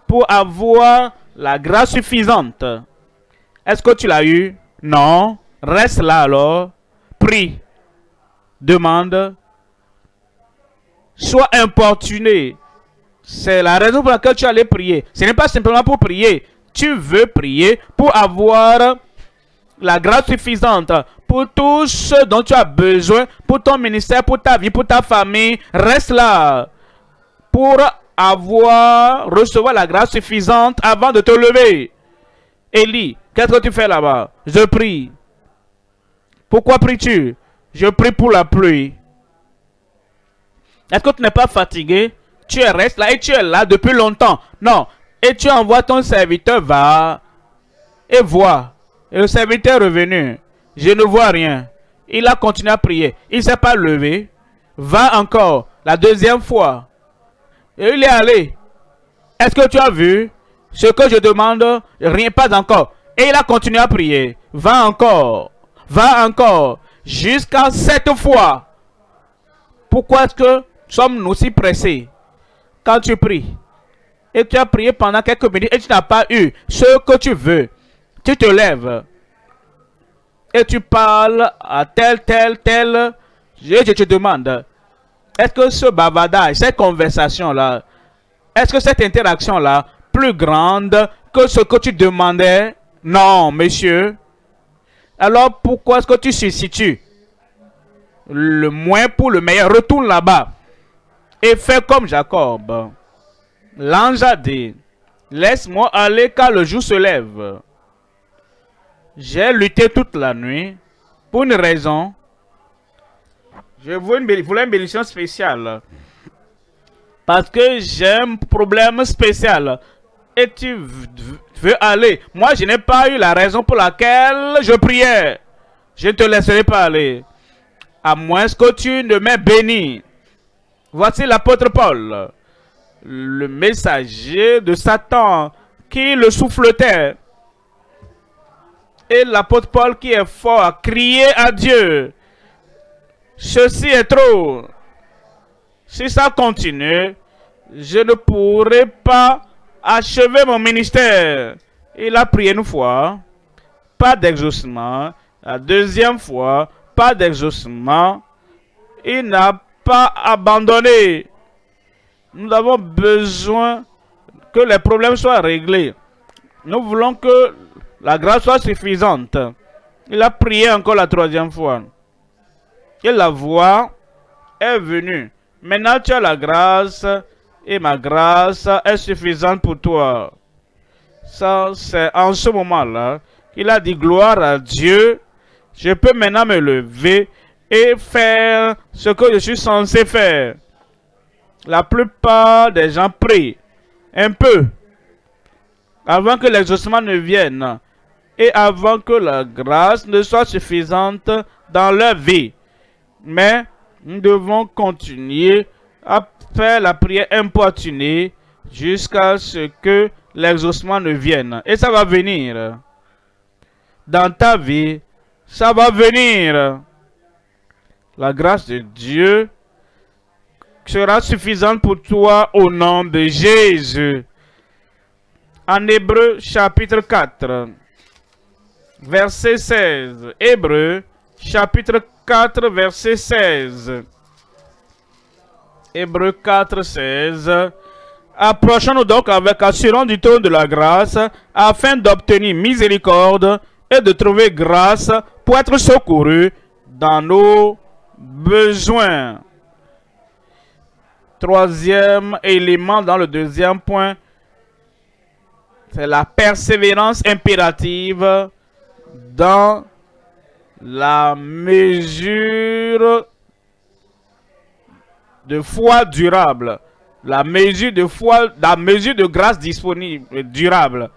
Pour avoir la grâce suffisante. Est-ce que tu l'as eu? Non. Reste là alors. Prie. Demande. Sois importuné. C'est la raison pour laquelle tu es allé prier. Ce n'est pas simplement pour prier. Tu veux prier pour avoir la grâce suffisante pour tout ce dont tu as besoin, pour ton ministère, pour ta vie, pour ta famille. Reste là pour recevoir la grâce suffisante avant de te lever. Élie, qu'est-ce que tu fais là-bas? Je prie. Pourquoi pries-tu? Je prie pour la pluie. Est-ce que tu n'es pas fatigué? Tu restes là et tu es là depuis longtemps. Non. Et tu envoies ton serviteur, va et vois. Et le serviteur est revenu. Je ne vois rien. Il a continué à prier. Il ne s'est pas levé. Va encore. La deuxième fois. Et il est allé. Est-ce que tu as vu ce que je demande? Rien, pas encore. Et il a continué à prier. Va encore. Va encore. Jusqu'à 7 fois. Pourquoi est-ce que sommes-nous si pressés? Quand tu pries. Et tu as prié pendant quelques minutes et tu n'as pas eu ce que tu veux. Tu te lèves. Et tu parles à tel. Je te demande. Est-ce que ce bavardage, cette conversation-là, est-ce que cette interaction-là, plus grande que ce que tu demandais? Non, monsieur. Alors, pourquoi est-ce que tu suscites le moins pour le meilleur? Retourne là-bas et fais comme Jacob. L'ange a dit, laisse-moi aller car le jour se lève. J'ai lutté toute la nuit pour une raison. Je voulais une bénédiction spéciale. Parce que j'ai un problème spécial. Et tu veux aller. Moi, je n'ai pas eu la raison pour laquelle je priais. Je ne te laisserai pas aller. À moins que tu ne m'aies béni. Voici l'apôtre Paul. Le messager de Satan qui le souffletait. Et l'apôtre Paul qui est fort à crier à Dieu. ceci est trop. Si ça continue, je ne pourrai pas achever mon ministère. Il a prié une fois, pas d'exaucement. La deuxième fois, pas d'exaucement. Il n'a pas abandonné. Nous avons besoin que les problèmes soient réglés. Nous voulons que la grâce soit suffisante. Il a prié encore la troisième fois. Et la voix est venue. Maintenant tu as la grâce et ma grâce est suffisante pour toi. Ça, c'est en ce moment-là qu'il a dit gloire à Dieu. Je peux maintenant me lever et faire ce que je suis censé faire. La plupart des gens prient un peu avant que l'exaucement ne vienne et avant que la grâce ne soit suffisante dans leur vie. Mais nous devons continuer à faire la prière importunée jusqu'à ce que l'exaucement ne vienne. Et ça va venir. Dans ta vie, ça va venir. La grâce de Dieu sera suffisante pour toi au nom de Jésus. En Hébreux chapitre 4, verset 16. Hébreux chapitre 4, verset 16. Hébreux 4, 16. Approchons-nous donc avec assurance du trône de la grâce, afin d'obtenir miséricorde et de trouver grâce pour être secouru dans nos besoins. Troisième élément dans le deuxième point, c'est la persévérance impérative dans la mesure de foi durable. La mesure de foi, la mesure de grâce disponible, durable.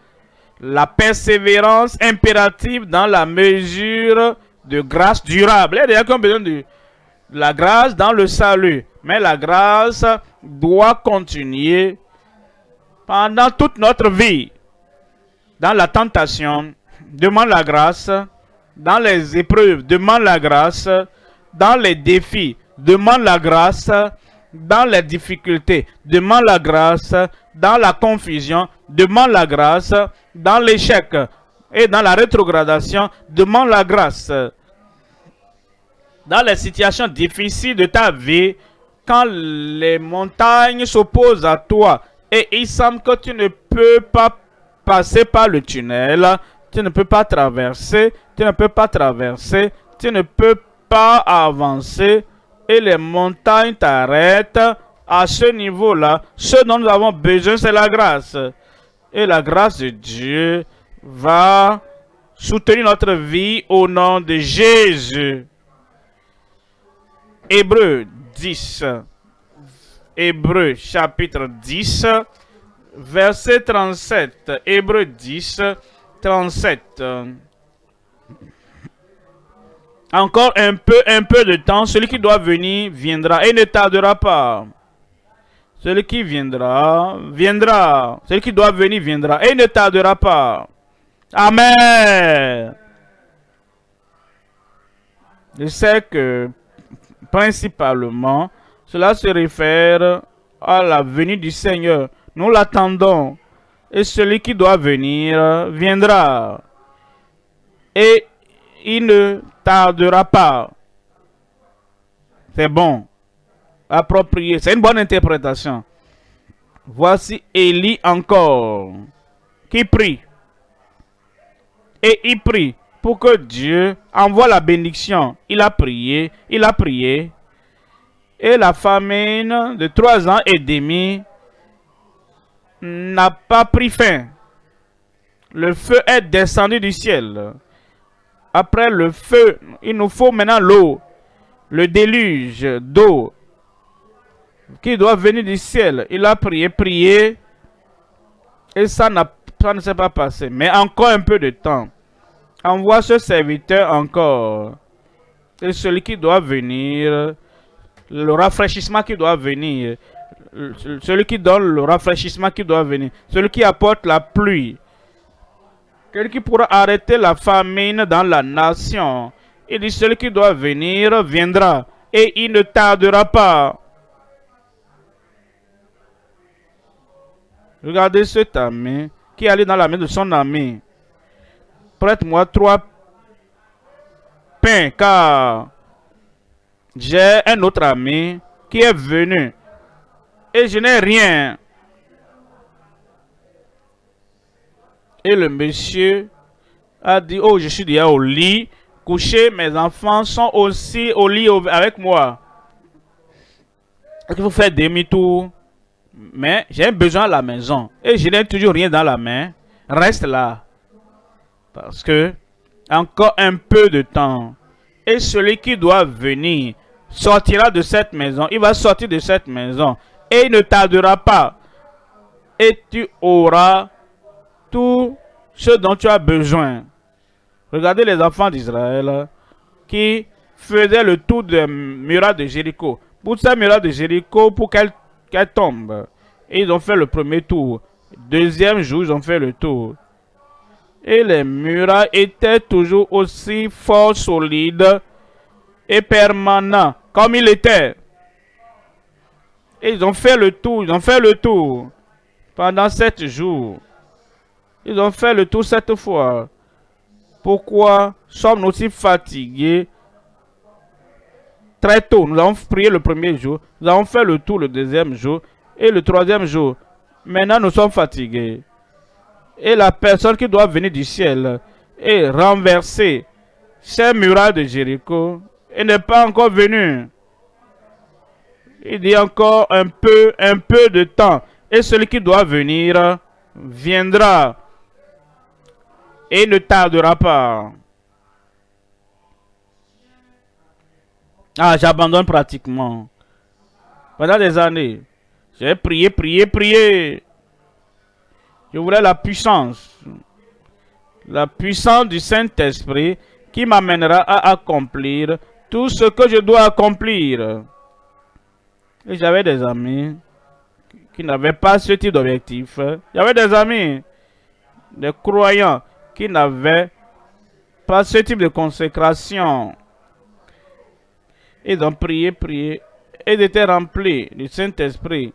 La persévérance impérative dans la mesure de grâce durable. Il y a des gens qui ont besoin de la grâce dans le salut. Mais la grâce doit continuer pendant toute notre vie. Dans la tentation, demande la grâce. Dans les épreuves, demande la grâce. Dans les défis, demande la grâce. Dans les difficultés, demande la grâce. Dans la confusion, demande la grâce. Dans l'échec et dans la rétrogradation, demande la grâce. Dans les situations difficiles de ta vie, quand les montagnes s'opposent à toi et il semble que tu ne peux pas passer par le tunnel, tu ne peux pas traverser, tu ne peux pas avancer et les montagnes t'arrêtent, à ce niveau-là, ce dont nous avons besoin, c'est la grâce. Et la grâce de Dieu va soutenir notre vie au nom de Jésus. Hébreux 10. Hébreux chapitre 10, verset 37. Hébreux 10, 37. Encore un peu de temps, celui qui doit venir viendra et ne tardera pas. Celui qui viendra, viendra. Celui qui doit venir viendra et ne tardera pas. Amen. Je sais que principalement, cela se réfère à la venue du Seigneur. Nous l'attendons. Et celui qui doit venir viendra. Et il ne tardera pas. C'est bon. Approprié. C'est une bonne interprétation. Voici Élie encore, qui prie. Et il prie pour que Dieu envoie la bénédiction. Il a prié. Et la famine de 3 ans et demi n'a pas pris fin. Le feu est descendu du ciel. Après le feu, il nous faut maintenant l'eau. Le déluge d'eau qui doit venir du ciel. Il a prié. Et ça ne s'est pas passé. Mais encore un peu de temps. Envoie ce serviteur encore. Et celui qui doit venir, le rafraîchissement qui doit venir. Celui qui donne le rafraîchissement qui doit venir. Celui qui apporte la pluie. Celui qui pourra arrêter la famine dans la nation. Il dit celui qui doit venir viendra. et il ne tardera pas. Regardez cet ami qui est allé dans la main de son ami. Prête-moi 3 pains, car j'ai un autre ami qui est venu et je n'ai rien. Et le monsieur a dit, oh, je suis déjà au lit, couché, mes enfants sont aussi au lit avec moi. Est-ce qu'il faut faire demi-tour? Mais j'ai besoin à la maison et je n'ai toujours rien dans la main. Reste là. Parce que encore un peu de temps. Et celui qui doit venir sortira de cette maison. Il va sortir de cette maison. Et il ne tardera pas. Et tu auras tout ce dont tu as besoin. Regardez les enfants d'Israël qui faisaient le tour des murailles de Jéricho. Pour ces murailles de Jéricho, pour qu'elles tombent. Et ils ont fait le premier tour. Deuxième jour, ils ont fait le tour. Et les murailles étaient toujours aussi forts, solides et permanents, comme il était. Et ils ont fait le tour, ils ont fait le tour pendant 7 jours. Ils ont fait le tour 7 fois. Pourquoi sommes-nous aussi fatigués très tôt? Nous avons prié le premier jour, nous avons fait le tour le deuxième jour et le troisième jour. Maintenant, nous sommes fatigués. Et la personne qui doit venir du ciel et renverser ces murailles de Jéricho, elle n'est pas encore venue. Il dit encore un peu de temps. Et celui qui doit venir viendra et ne tardera pas. Ah, j'abandonne pratiquement. Pendant des années, j'ai prié. Je voulais la puissance du Saint-Esprit qui m'amènera à accomplir tout ce que je dois accomplir. Et j'avais des amis qui n'avaient pas ce type d'objectif. J'avais des amis, des croyants qui n'avaient pas ce type de consécration. Ils ont prié. Et ils étaient remplis du Saint-Esprit.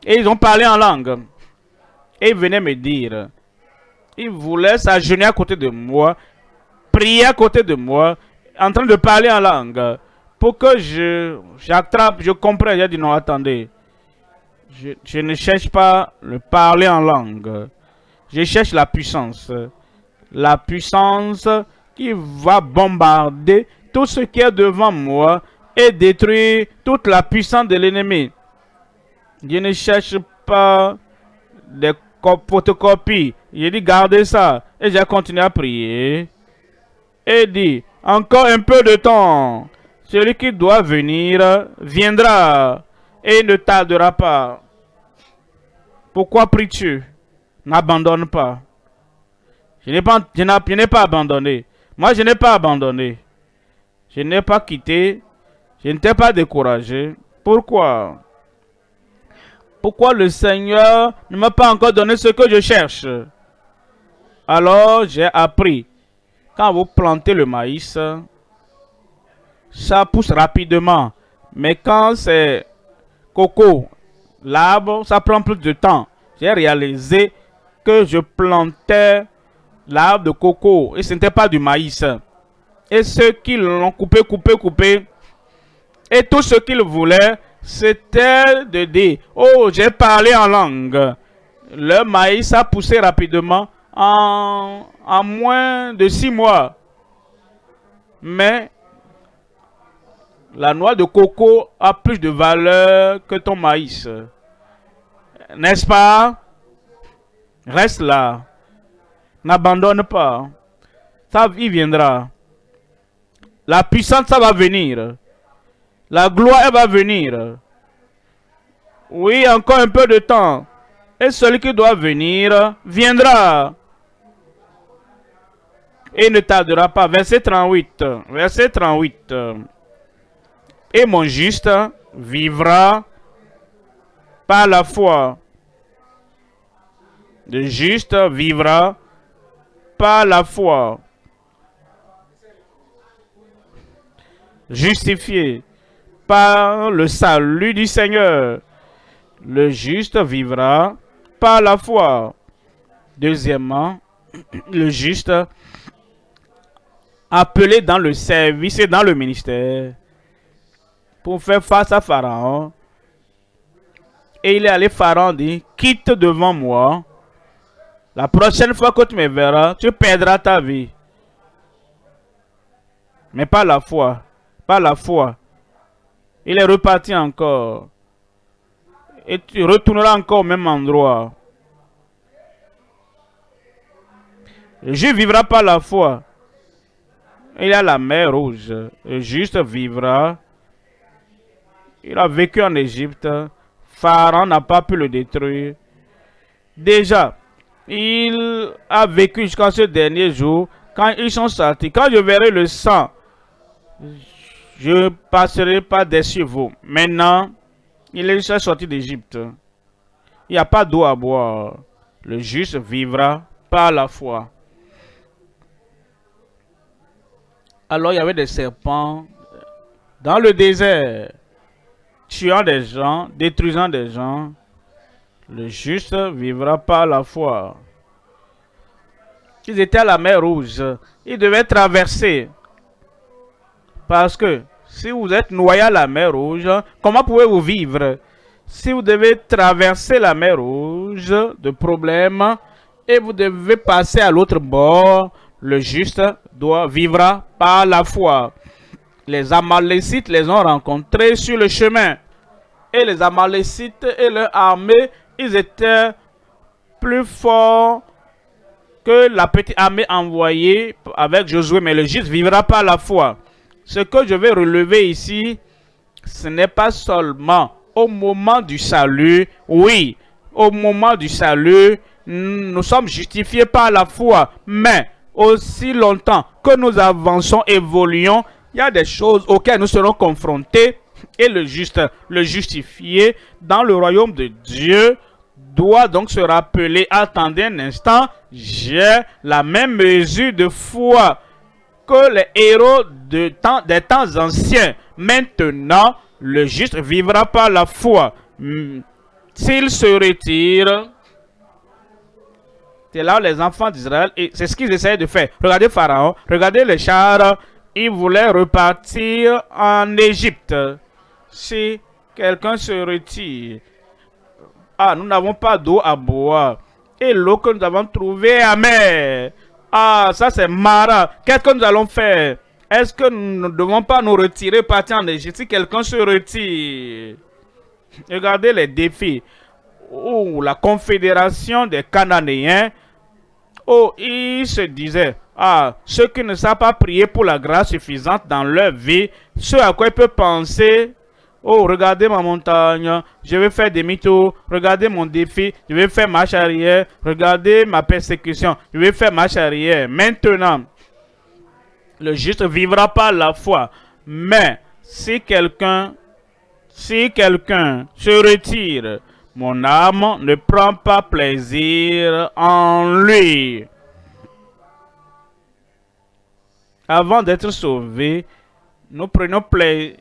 Et ils ont parlé en langue. Et ils venaient me dire, ils voulaient s'agenouiller à côté de moi, prier à côté de moi, en train de parler en langue, pour que j'attrape, je comprenne. J'ai dit non, attendez, je ne cherche pas le parler en langue, je cherche la puissance qui va bombarder tout ce qui est devant moi et détruire toute la puissance de l'ennemi. Je ne cherche pas des photocopies. J'ai dit gardez ça. Et j'ai continué à prier. Et dit encore un peu de temps. Celui qui doit venir viendra et ne tardera pas. Pourquoi pries-tu? N'abandonne pas. Je n'ai pas abandonné. Moi, je n'ai pas abandonné. Je n'ai pas quitté. Je n'étais pas découragé. Pourquoi? Pourquoi le Seigneur ne m'a pas encore donné ce que je cherche? Alors j'ai appris. Quand vous plantez le maïs, ça pousse rapidement. Mais quand c'est coco, l'arbre, ça prend plus de temps. J'ai réalisé que je plantais l'arbre de coco et ce n'était pas du maïs. Et ceux qui l'ont coupé. Et tout ce qu'ils voulaient, c'était de dire, oh, j'ai parlé en langue. Le maïs a poussé rapidement en moins de 6 mois. Mais la noix de coco a plus de valeur que ton maïs. N'est-ce pas? Reste là. N'abandonne pas. Ça, il viendra. La puissance, ça va venir. La gloire, elle va venir. Oui, encore un peu de temps. Et celui qui doit venir, viendra. Et ne tardera pas. Verset 38. Verset 38. Et mon juste vivra par la foi. Le juste vivra par la foi. justifié par le salut du Seigneur. Le juste vivra par la foi. Deuxièmement, le juste appelé dans le service et dans le ministère pour faire face à Pharaon. Et il est allé, Pharaon dit, quitte devant moi. La prochaine fois que tu me verras, tu perdras ta vie. Mais pas la foi. Pas la foi. Il est reparti encore. Et tu retourneras encore au même endroit. Le juste vivra par la foi. Il y a la mer Rouge. Le juste vivra. Il a vécu en Égypte. Pharaon n'a pas pu le détruire. Déjà, il a vécu jusqu'à ce dernier jour. Quand ils sont sortis, quand je verrai le sang, je ne passerai pas des chevaux. Maintenant, il est déjà sorti d'Égypte. Il n'y a pas d'eau à boire. Le juste vivra par la foi. Alors il y avait des serpents dans le désert, tuant des gens, détruisant des gens. Le juste vivra par la foi. Ils étaient à la mer Rouge. Ils devaient traverser. Parce que si vous êtes noyé à la mer Rouge, comment pouvez-vous vivre? Si vous devez traverser la mer Rouge de problèmes et vous devez passer à l'autre bord, le juste vivra par la foi. Les Amalécites les ont rencontrés sur le chemin. Et les Amalécites et leur armée, ils étaient plus forts que la petite armée envoyée avec Josué. Mais le juste vivra par la foi. Ce que je vais relever ici, ce n'est pas seulement au moment du salut. Oui, au moment du salut, nous sommes justifiés par la foi. Mais aussi longtemps que nous avançons, évoluons, il y a des choses auxquelles nous serons confrontés. Et le juste, le justifié dans le royaume de Dieu doit donc se rappeler, attendez un instant, j'ai la même mesure de foi que les héros des temps anciens. Maintenant, le juste vivra par la foi. S'il se retire, c'est là où les enfants d'Israël, et c'est ce qu'ils essayaient de faire. Regardez Pharaon, regardez les chars, ils voulaient repartir en Égypte. Si quelqu'un se retire, ah, nous n'avons pas d'eau à boire. Et l'eau que nous avons trouvée est amère. Ah, ça c'est marrant. Qu'est-ce que nous allons faire? Est-ce que nous ne devons pas nous retirer, partir en Égypte si quelqu'un se retire? Regardez les défis. Oh, la confédération des Cananéens. Oh, ils se disaient, ah, ceux qui ne savent pas prier pour la grâce suffisante dans leur vie, ceux à quoi ils peuvent penser. Oh, regardez ma montagne, je vais faire demi-tour. Regardez mon défi, je vais faire marche arrière. Regardez ma persécution, je vais faire marche arrière. Maintenant, le juste vivra par la foi. Mais si quelqu'un se retire, mon âme ne prend pas plaisir en lui. Avant d'être sauvés, nous prenons plaisir.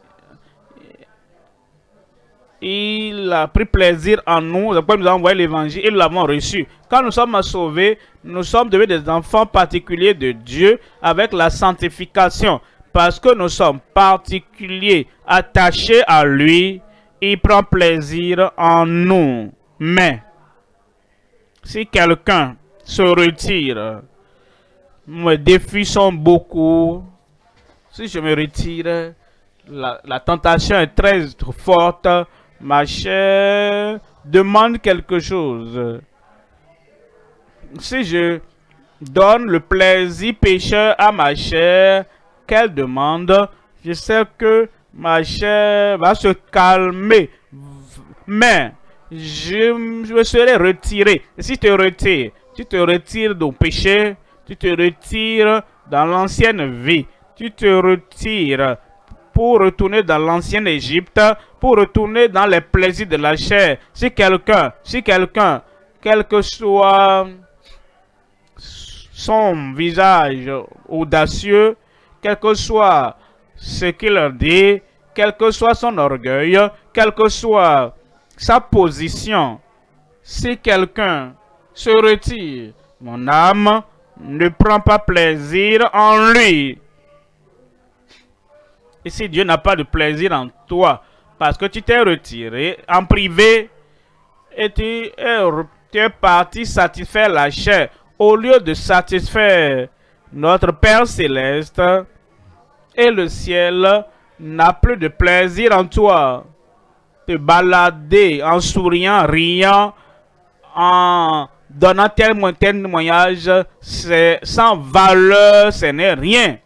Il a pris plaisir en nous, après nous a envoyé l'évangile et nous l'avons reçu. Quand nous sommes sauvés, nous sommes devenus des enfants particuliers de Dieu avec la sanctification. Parce que nous sommes particuliers, attachés à lui, il prend plaisir en nous. Mais, si quelqu'un se retire, mes défis sont beaucoup. Si je me retire, la tentation est très forte. Ma chair demande quelque chose. Si je donne le plaisir pécheur à ma chair, qu'elle demande, je sais que ma chair va se calmer. Mais je me serai retiré. Et si tu te retires du péché, tu te retires dans l'ancienne vie, tu te retires pour retourner dans l'ancienne Égypte, pour retourner dans les plaisirs de la chair. Si quelqu'un, quel que soit son visage audacieux, quel que soit ce qu'il leur dit, quel que soit son orgueil, quelle que soit sa position. Si quelqu'un se retire, mon âme ne prend pas plaisir en lui. Et si Dieu n'a pas de plaisir en toi, parce que tu t'es retiré en privé et tu es parti satisfaire la chair, au lieu de satisfaire notre Père Céleste, et le ciel n'a plus de plaisir en toi. Te balader en souriant, riant, en donnant tel témoignage, c'est sans valeur, ce n'est rien.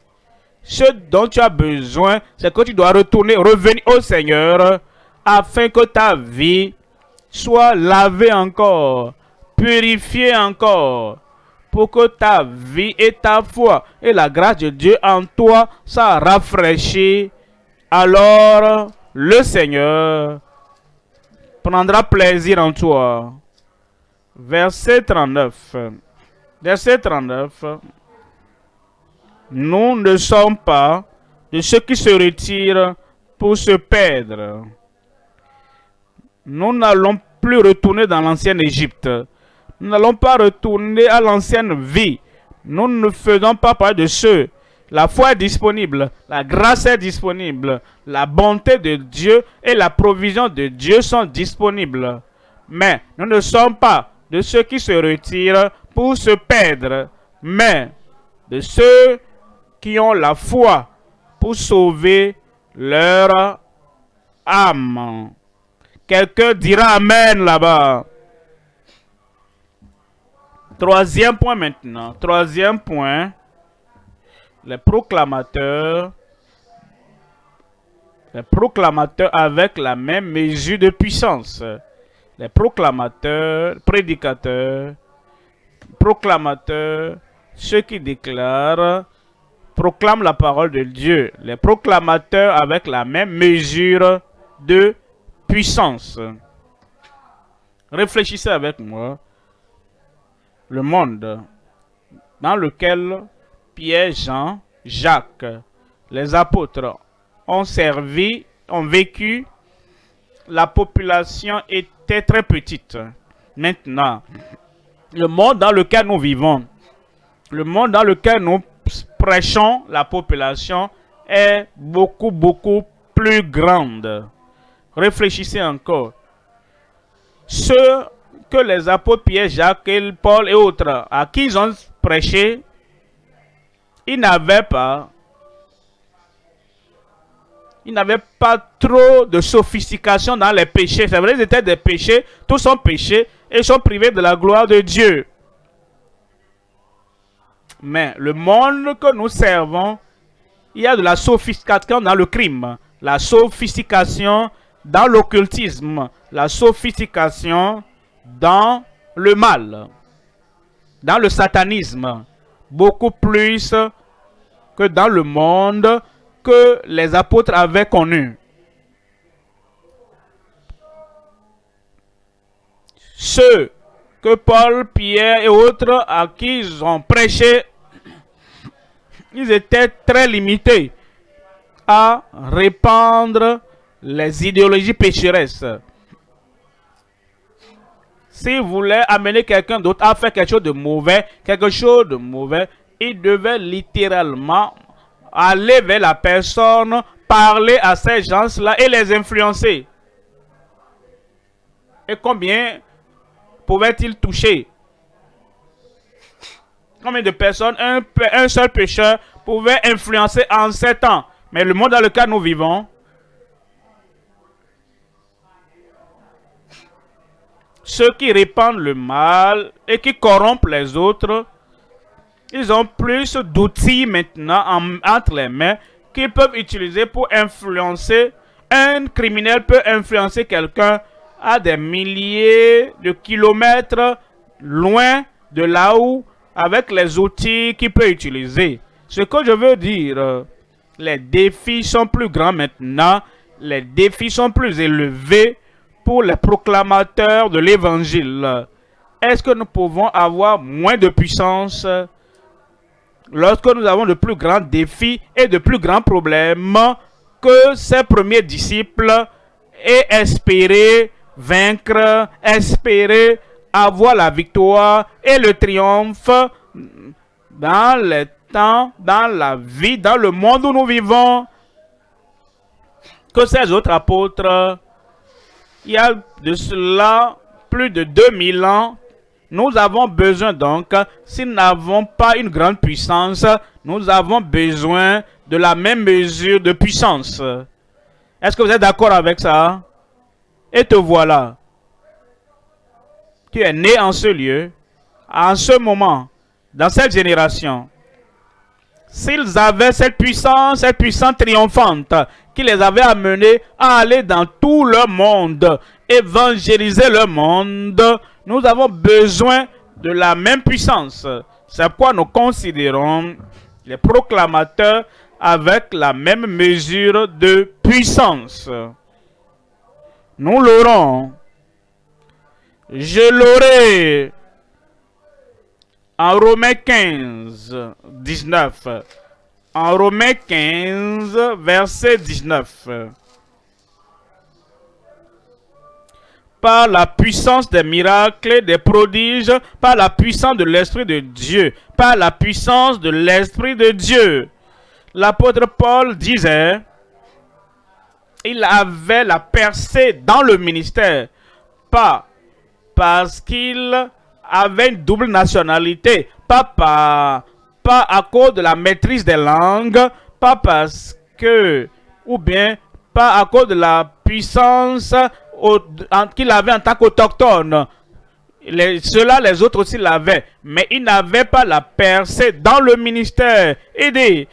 Ce dont tu as besoin, c'est que tu dois revenir au Seigneur, afin que ta vie soit lavée encore, purifiée encore, pour que ta vie et ta foi et la grâce de Dieu en toi soient rafraîchies. Alors, le Seigneur prendra plaisir en toi. Verset 39. Verset 39. Nous ne sommes pas de ceux qui se retirent pour se perdre. Nous n'allons plus retourner dans l'ancienne Égypte. Nous n'allons pas retourner à l'ancienne vie. Nous ne faisons pas partie de ceux. La foi est disponible, la grâce est disponible, la bonté de Dieu et la provision de Dieu sont disponibles. Mais nous ne sommes pas de ceux qui se retirent pour se perdre, mais de ceux qui ont la foi pour sauver leur âme. Quelqu'un dira Amen là-bas. Troisième point maintenant. Troisième point. Les proclamateurs avec la même mesure de puissance. Les proclamateurs, prédicateurs, proclamateurs, ceux qui déclarent, proclament la parole de Dieu. Les proclamateurs avec la même mesure de puissance. Réfléchissez avec moi. Le monde dans lequel Pierre, Jean, Jacques, les apôtres ont servi, ont vécu, la population était très petite. Maintenant, le monde dans lequel nous vivons, le monde dans lequel nous prêchons, la population est beaucoup, beaucoup plus grande. Réfléchissez encore. Ceux que les apôtres Pierre, Jacques, Paul et autres, à qui ils ont prêché, ils n'avaient pas trop de sophistication dans les péchés. C'est vrai, ils étaient des péchés, tous sont péchés et sont privés de la gloire de Dieu. Mais le monde que nous servons, il y a de la sophistication dans le crime, la sophistication dans l'occultisme, la sophistication dans le mal, dans le satanisme, beaucoup plus que dans le monde que les apôtres avaient connu. Ceux que Paul, Pierre et autres à qui ils ont prêché, ils étaient très limités à répandre les idéologies pécheresses. S'ils voulaient amener quelqu'un d'autre à faire quelque chose de mauvais, il devait littéralement aller vers la personne, parler à ces gens-là et les influencer. Et combien pouvaient-ils toucher? Combien de personnes un seul pécheur pouvait influencer en 7 ans? Mais le monde dans lequel nous vivons, ceux qui répandent le mal et qui corrompent les autres, ils ont plus d'outils maintenant entre les mains qu'ils peuvent utiliser pour influencer. Un criminel peut influencer quelqu'un à des milliers de kilomètres loin de là où, avec les outils qu'il peut utiliser. Ce que je veux dire, les défis sont plus grands maintenant, les défis sont plus élevés pour les proclamateurs de l'évangile. Est-ce que nous pouvons avoir moins de puissance? lorsque nous avons de plus grands défis et de plus grands problèmes que ces premiers disciples, et espérer vaincre, espérer avoir la victoire et le triomphe dans les temps, dans la vie, dans le monde où nous vivons, que ces autres apôtres, il y a de cela plus de 2000 ans, nous avons besoin donc, si nous n'avons pas une grande puissance, nous avons besoin de la même mesure de puissance. Est-ce que vous êtes d'accord avec ça? Et te voilà. Tu es né en ce lieu, en ce moment, dans cette génération. S'ils avaient cette puissance triomphante qui les avait amenés à aller dans tout le monde, évangéliser le monde, nous avons besoin de la même puissance. C'est pourquoi nous considérons les proclamateurs avec la même mesure de puissance. Nous l'aurons. Je l'aurai. En Romains 15, 19. En Romains 15, verset 19. Par la puissance des miracles, des prodiges, par la puissance de l'Esprit de Dieu, par la puissance de l'Esprit de Dieu. L'apôtre Paul disait, il avait la percée dans le ministère, pas parce qu'il avait une double nationalité, pas à cause de la maîtrise des langues, pas parce que, ou bien pas à cause de la puissance qu'il avait en tant qu'autochtone. Cela, les autres aussi l'avaient, mais il n'avait pas la percée dans le ministère. Et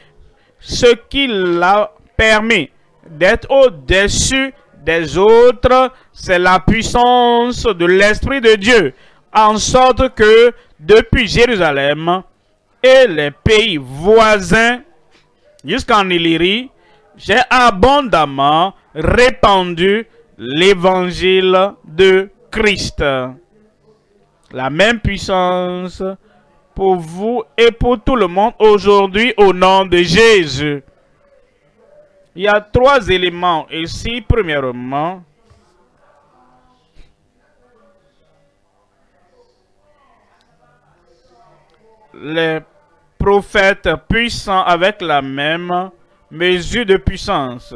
ce qui l'a permis d'être au-dessus des autres, c'est la puissance de l'Esprit de Dieu. En sorte que depuis Jérusalem et les pays voisins jusqu'en Illyrie, j'ai abondamment répandu l'évangile de Christ. La même puissance pour vous et pour tout le monde aujourd'hui au nom de Jésus. Il y a 3 éléments ici. Premièrement, les prophètes puissants avec la même mesure de puissance.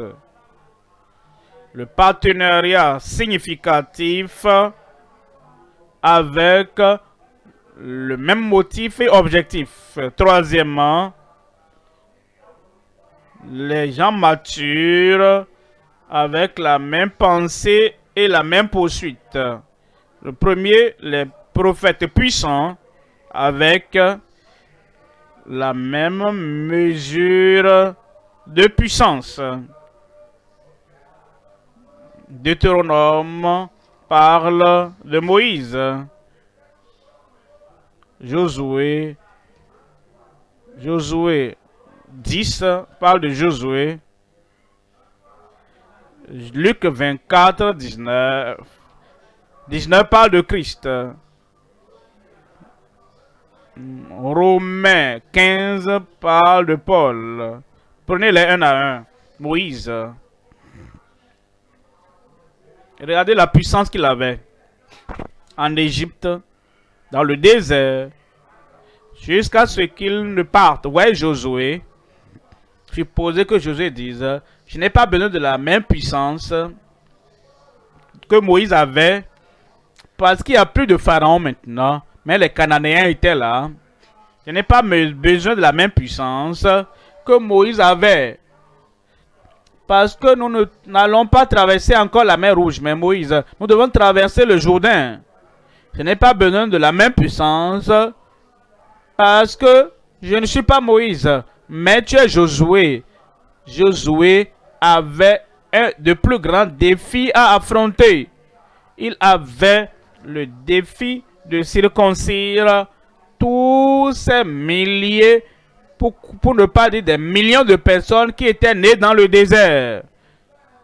Le partenariat significatif avec le même motif et objectif. Troisièmement, les gens matures avec la même pensée et la même poursuite. Le premier, les prophètes puissants avec la même mesure de puissance. Deutéronome parle de Moïse. Josué 10 parle de Josué. Luc 24, 19 parle de Christ. Romains 15 parle de Paul. Prenez-les un à un. Moïse. Regardez la puissance qu'il avait en Égypte, dans le désert, jusqu'à ce qu'il ne parte. Ouais, Josué. Supposez que Josué dise, je n'ai pas besoin de la même puissance que Moïse avait, parce qu'il n'y a plus de Pharaon maintenant, mais les Cananéens étaient là. Je n'ai pas besoin de la même puissance que Moïse avait, parce que nous n'allons pas traverser encore la mer Rouge, mais Moïse, nous devons traverser le Jourdain. Je n'ai pas besoin de la même puissance, parce que je ne suis pas Moïse, mais tu es Josué. Josué avait un de plus grands défis à affronter. Il avait le défi de circoncire tous ces milliers, pour ne pas dire des millions de personnes qui étaient nées dans le désert.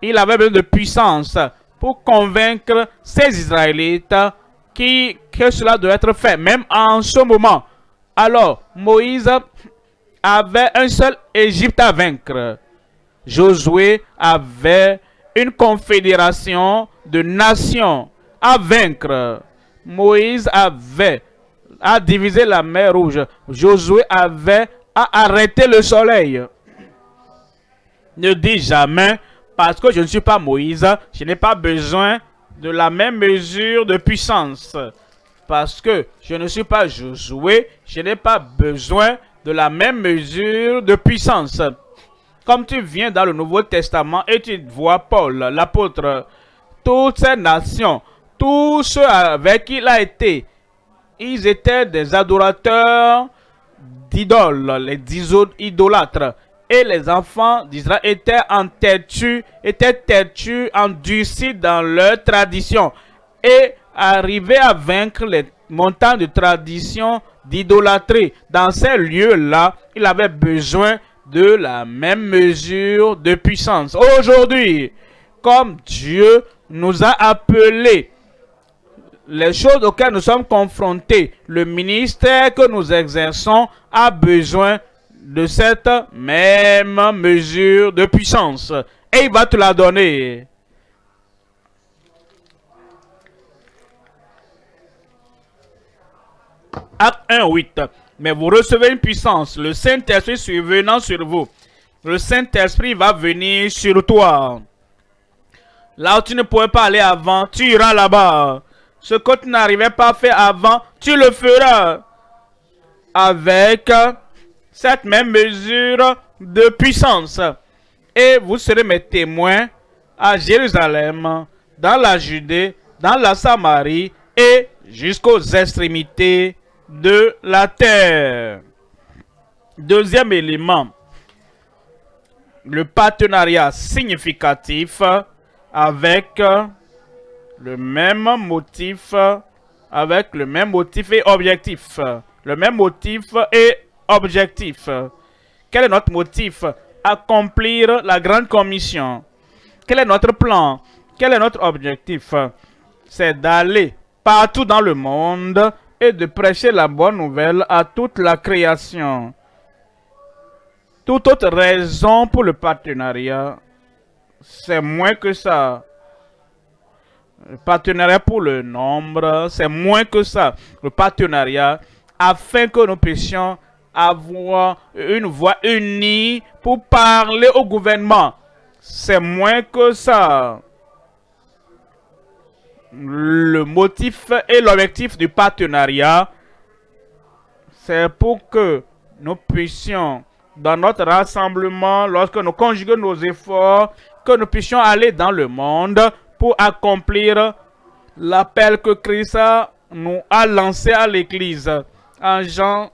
Il avait besoin de puissance pour convaincre ces Israélites que cela doit être fait, même en ce moment. Alors, Moïse avait un seul Égypte à vaincre. Josué avait une confédération de nations à vaincre. Moïse a divisé la mer Rouge. Josué avait à arrêter le soleil. Ne dis jamais, parce que je ne suis pas Moïse, je n'ai pas besoin de la même mesure de puissance. Parce que je ne suis pas Josué, je n'ai pas besoin de la même mesure de puissance. Comme tu viens dans le Nouveau Testament et tu vois Paul, l'apôtre, toutes ces nations, tous ceux avec qui il a été, ils étaient des adorateurs d'idoles, les idolâtres. Et les enfants d'Israël étaient têtus, endurcis dans leur tradition. Et arrivaient à vaincre les montagnes de tradition d'idolâtrie. Dans ces lieux-là, il avait besoin de la même mesure de puissance. Aujourd'hui, comme Dieu nous a appelés, les choses auxquelles nous sommes confrontés, le ministère que nous exerçons a besoin de cette même mesure de puissance. Et il va te la donner. Acte 1, 8. Mais vous recevez une puissance, le Saint-Esprit survenant sur vous. Le Saint-Esprit va venir sur toi. Là où tu ne pouvais pas aller avant, tu iras là-bas. Ce que tu n'arrivais pas à faire avant, tu le feras. Avec cette même mesure de puissance. Et vous serez mes témoins à Jérusalem, dans la Judée, dans la Samarie et jusqu'aux extrémités de la terre. Deuxième élément, le partenariat significatif avec le même motif, et objectif. Le même motif et objectif. Quel est notre motif? Accomplir la grande commission. Quel est notre plan? Quel est notre objectif? C'est d'aller partout dans le monde et de prêcher la bonne nouvelle à toute la création. Toute autre raison pour le partenariat, c'est moins que ça. Le partenariat pour le nombre, c'est moins que ça. Le partenariat, afin que nous puissions avoir une voix unie pour parler au gouvernement, c'est moins que ça. Le motif et l'objectif du partenariat, c'est pour que nous puissions, dans notre rassemblement, lorsque nous conjuguons nos efforts, que nous puissions aller dans le monde pour accomplir l'appel que Christ nous a lancé à l'Église. En Jean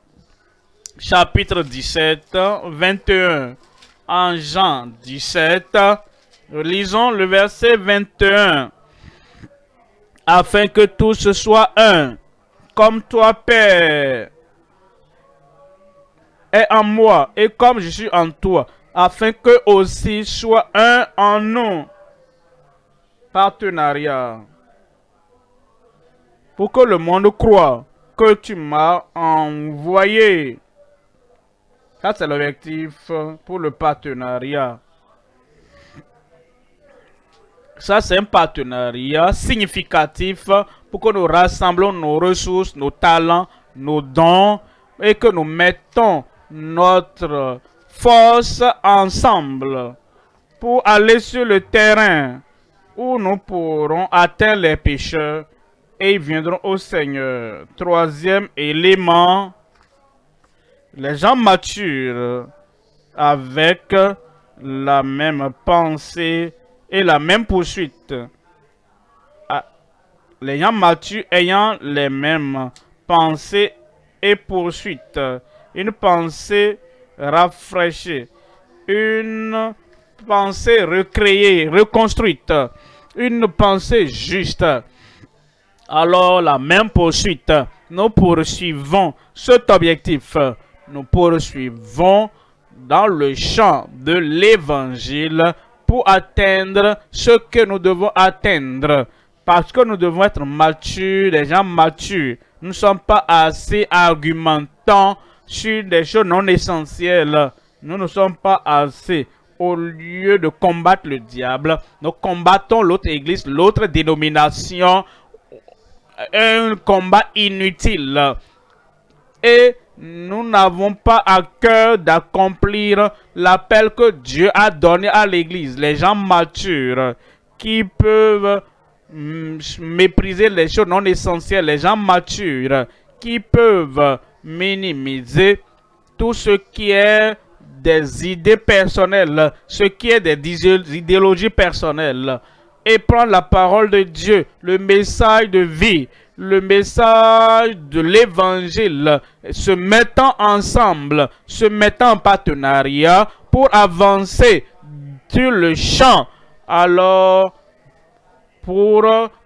chapitre 17, 21. En Jean 17, lisons le verset 21. Afin que tous soient un, comme toi, Père, est en moi, et comme je suis en toi, afin que aussi soient un en nous. Partenariat. Pour que le monde croie que tu m'as envoyé. Ça, c'est l'objectif pour le partenariat. Ça, c'est un partenariat significatif pour que nous rassemblons nos ressources, nos talents, nos dons et que nous mettons notre force ensemble pour aller sur le terrain où nous pourrons atteindre les pécheurs et ils viendront au Seigneur. Troisième élément, les gens matures avec la même pensée et la même poursuite. Les gens matures ayant les mêmes pensées et poursuites. Une pensée rafraîchie. Une pensée recréée, reconstruite. Une pensée juste. Alors la même poursuite. Nous poursuivons cet objectif. Nous poursuivons dans le champ de l'évangile pour atteindre ce que nous devons atteindre. Parce que nous devons être matures, des gens matures. Nous ne sommes pas assez argumentants sur des choses non essentielles. Nous ne sommes pas assez. Au lieu de combattre le diable, nous combattons l'autre église, l'autre dénomination, un combat inutile. Et nous n'avons pas à cœur d'accomplir l'appel que Dieu a donné à l'église. Les gens matures qui peuvent mépriser les choses non essentielles, les gens matures qui peuvent minimiser tout ce qui est des idées personnelles, ce qui est des idéologies personnelles, et prendre la parole de Dieu, le message de vie, le message de l'évangile, se mettant ensemble, se mettant en partenariat pour avancer sur le champ, alors pour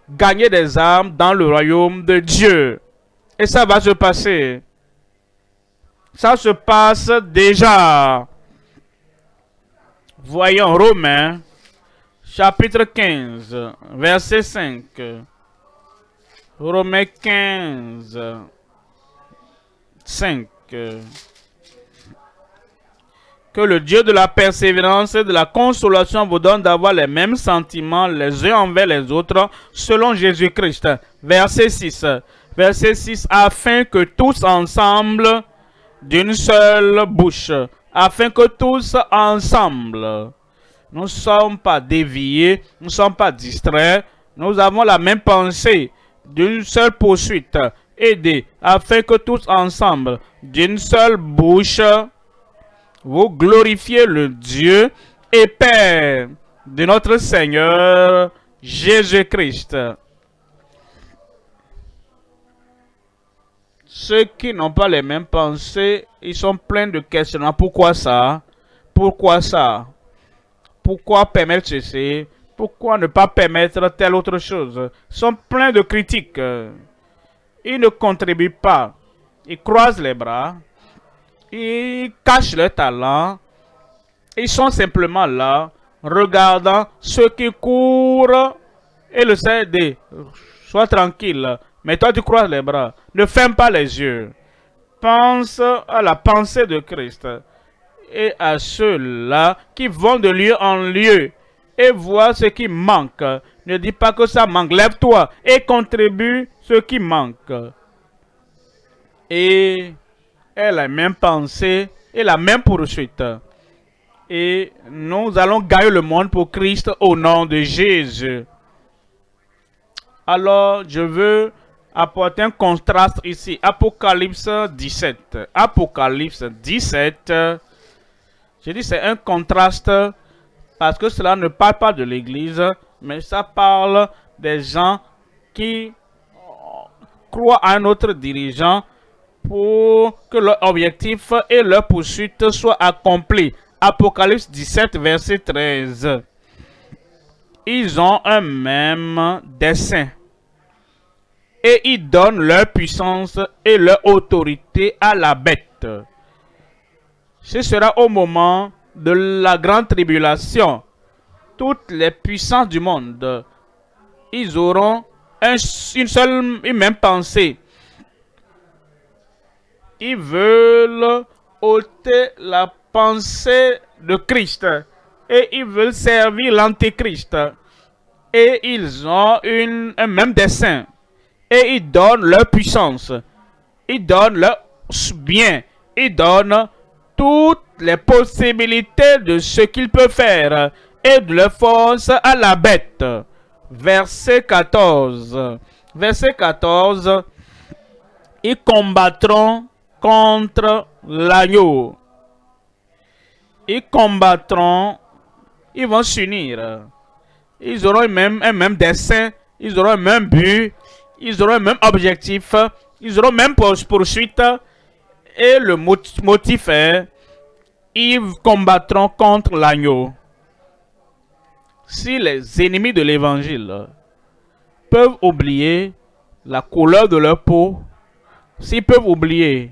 gagner des âmes dans le royaume de Dieu. Et ça va se passer. Ça se passe déjà. Voyons Romains, chapitre 15, verset 5. Romains 15, 5. Que le Dieu de la persévérance et de la consolation vous donne d'avoir les mêmes sentiments les uns envers les autres selon Jésus-Christ. Verset 6. Verset 6. Afin que tous ensemble, d'une seule bouche, afin que tous ensemble, nous ne sommes pas déviés, nous ne sommes pas distraits, nous avons la même pensée, d'une seule poursuite, aidés, afin que tous ensemble, d'une seule bouche, vous glorifiez le Dieu et Père de notre Seigneur Jésus-Christ. Ceux qui n'ont pas les mêmes pensées, ils sont pleins de questionnements. Pourquoi ça? Pourquoi ça? Pourquoi permettre ceci? Pourquoi ne pas permettre telle autre chose? Ils sont pleins de critiques. Ils ne contribuent pas. Ils croisent les bras. Ils cachent leur talent. Ils sont simplement là, regardant ceux qui courent et le CD. Sois tranquille. Mais toi, tu croises les bras. Ne ferme pas les yeux. Pense à la pensée de Christ. Et à ceux-là qui vont de lieu en lieu et voient ce qui manque. Ne dis pas que ça manque. Lève-toi et contribue ce qui manque. Et elle a la même pensée et la même poursuite. Et nous allons gagner le monde pour Christ au nom de Jésus. Alors, je veux apporter un contraste ici. Apocalypse 17. Apocalypse 17. Je dis c'est un contraste parce que cela ne parle pas de l'Église, mais ça parle des gens qui croient à un autre dirigeant pour que leur objectif et leur poursuite soient accomplis. Apocalypse 17, verset 13. Ils ont un même dessein. Et ils donnent leur puissance et leur autorité à la bête. Ce sera au moment de la grande tribulation. Toutes les puissances du monde, ils auront une même pensée. Ils veulent ôter la pensée de Christ et ils veulent servir l'antéchrist. Et ils ont un même dessein. Et ils donnent leur puissance. Ils donnent leur bien. Ils donnent toutes les possibilités de ce qu'ils peuvent faire et de leur force à la bête. Verset 14. Verset 14. Ils combattront contre l'agneau. Ils combattront. Ils vont s'unir. Ils auront un même dessein. Ils auront un même but. Ils auront un même objectif. Ils auront même poursuite. Et le motif est, ils combattront contre l'agneau. Si les ennemis de l'évangile peuvent oublier la couleur de leur peau, s'ils peuvent oublier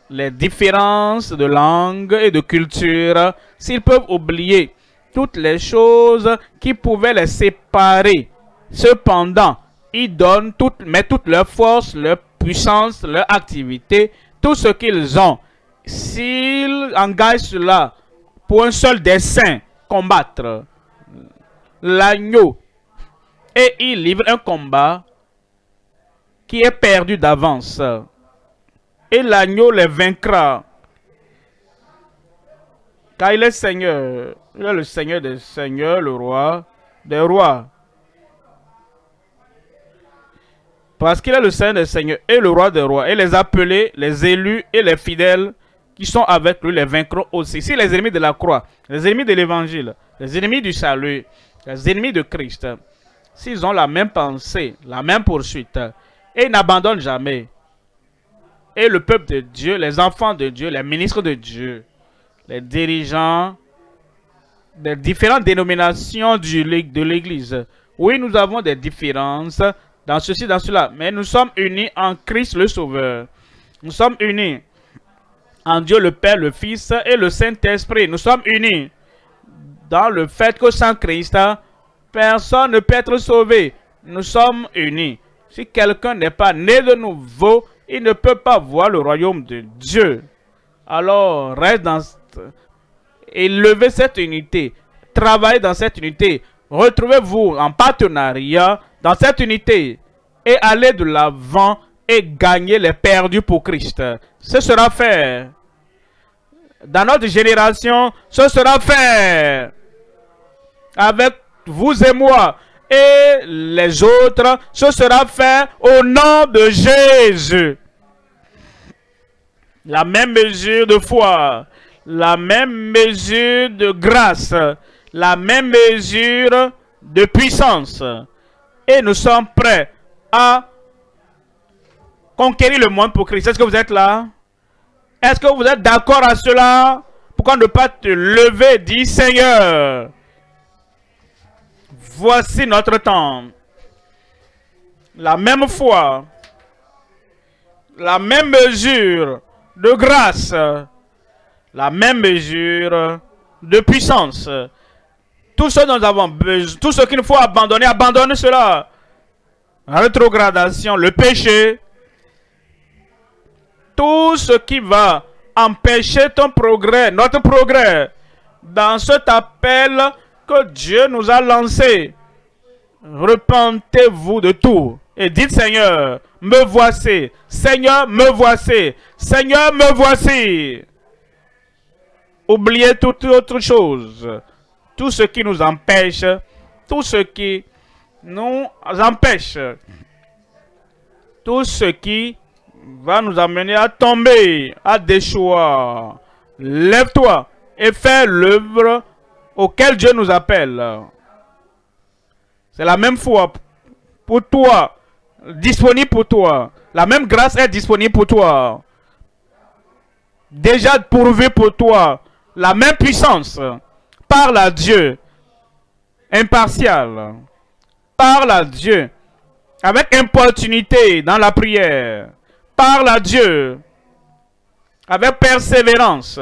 les différences de langue et de culture, s'ils peuvent oublier toutes les choses qui pouvaient les séparer, cependant, ils donnent toutes leur force, leur puissance, leur activité tout ce qu'ils ont, s'ils engagent cela pour un seul dessein, combattre l'agneau, et ils livrent un combat qui est perdu d'avance, et l'agneau les vaincra, car il est Seigneur, il est le Seigneur des seigneurs, le roi des rois. Parce qu'il est le Seigneur des seigneurs et le roi des rois. Et les appelés, les élus et les fidèles qui sont avec lui les vaincront aussi. Si les ennemis de la croix, les ennemis de l'évangile, les ennemis du salut, les ennemis de Christ, s'ils ont la même pensée, la même poursuite, et n'abandonnent jamais, et le peuple de Dieu, les enfants de Dieu, les ministres de Dieu, les dirigeants des différentes dénominations de l'Église, oui, nous avons des différences dans ceci, dans cela, mais nous sommes unis en Christ le Sauveur. Nous sommes unis en Dieu le Père, le Fils et le Saint-Esprit. Nous sommes unis dans le fait que sans Christ, personne ne peut être sauvé. Nous sommes unis. Si quelqu'un n'est pas né de nouveau, il ne peut pas voir le royaume de Dieu. Alors, reste dans... Élevez cette unité. Travaillez dans cette unité. Retrouvez-vous en partenariat dans cette unité et allez de l'avant et gagnez les perdus pour Christ. Ce sera fait. Dans notre génération, ce sera fait. Avec vous et moi et les autres, ce sera fait au nom de Jésus. La même mesure de foi, la même mesure de grâce, la même mesure de puissance. Et nous sommes prêts à conquérir le monde pour Christ. Est-ce que vous êtes là? Est-ce que vous êtes d'accord à cela? Pourquoi ne pas te lever et dire, Seigneur, voici notre temps. La même foi, la même mesure de grâce, la même mesure de puissance. Tout ce dont nous avons besoin, tout ce qu'il faut abandonner, abandonne cela. La rétrogradation, le péché, tout ce qui va empêcher ton progrès, notre progrès, dans cet appel que Dieu nous a lancé. Repentez-vous de tout et dites, Seigneur, me voici. Seigneur, me voici. Seigneur, me voici. Oubliez toute autre chose. Tout ce qui nous empêche, tout ce qui nous empêche, tout ce qui va nous amener à tomber, à déchoir. Lève-toi et fais l'œuvre auquel Dieu nous appelle. C'est la même foi pour toi, disponible pour toi. La même grâce est disponible pour toi. Déjà pourvu pour toi. La même puissance. Parle à Dieu. Impartial. Parle à Dieu. Avec importunité dans la prière. Parle à Dieu. Avec persévérance.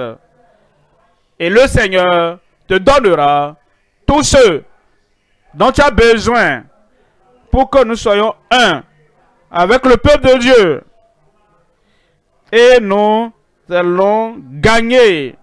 Et le Seigneur te donnera tous ceux dont tu as besoin pour que nous soyons un avec le peuple de Dieu. Et nous allons gagner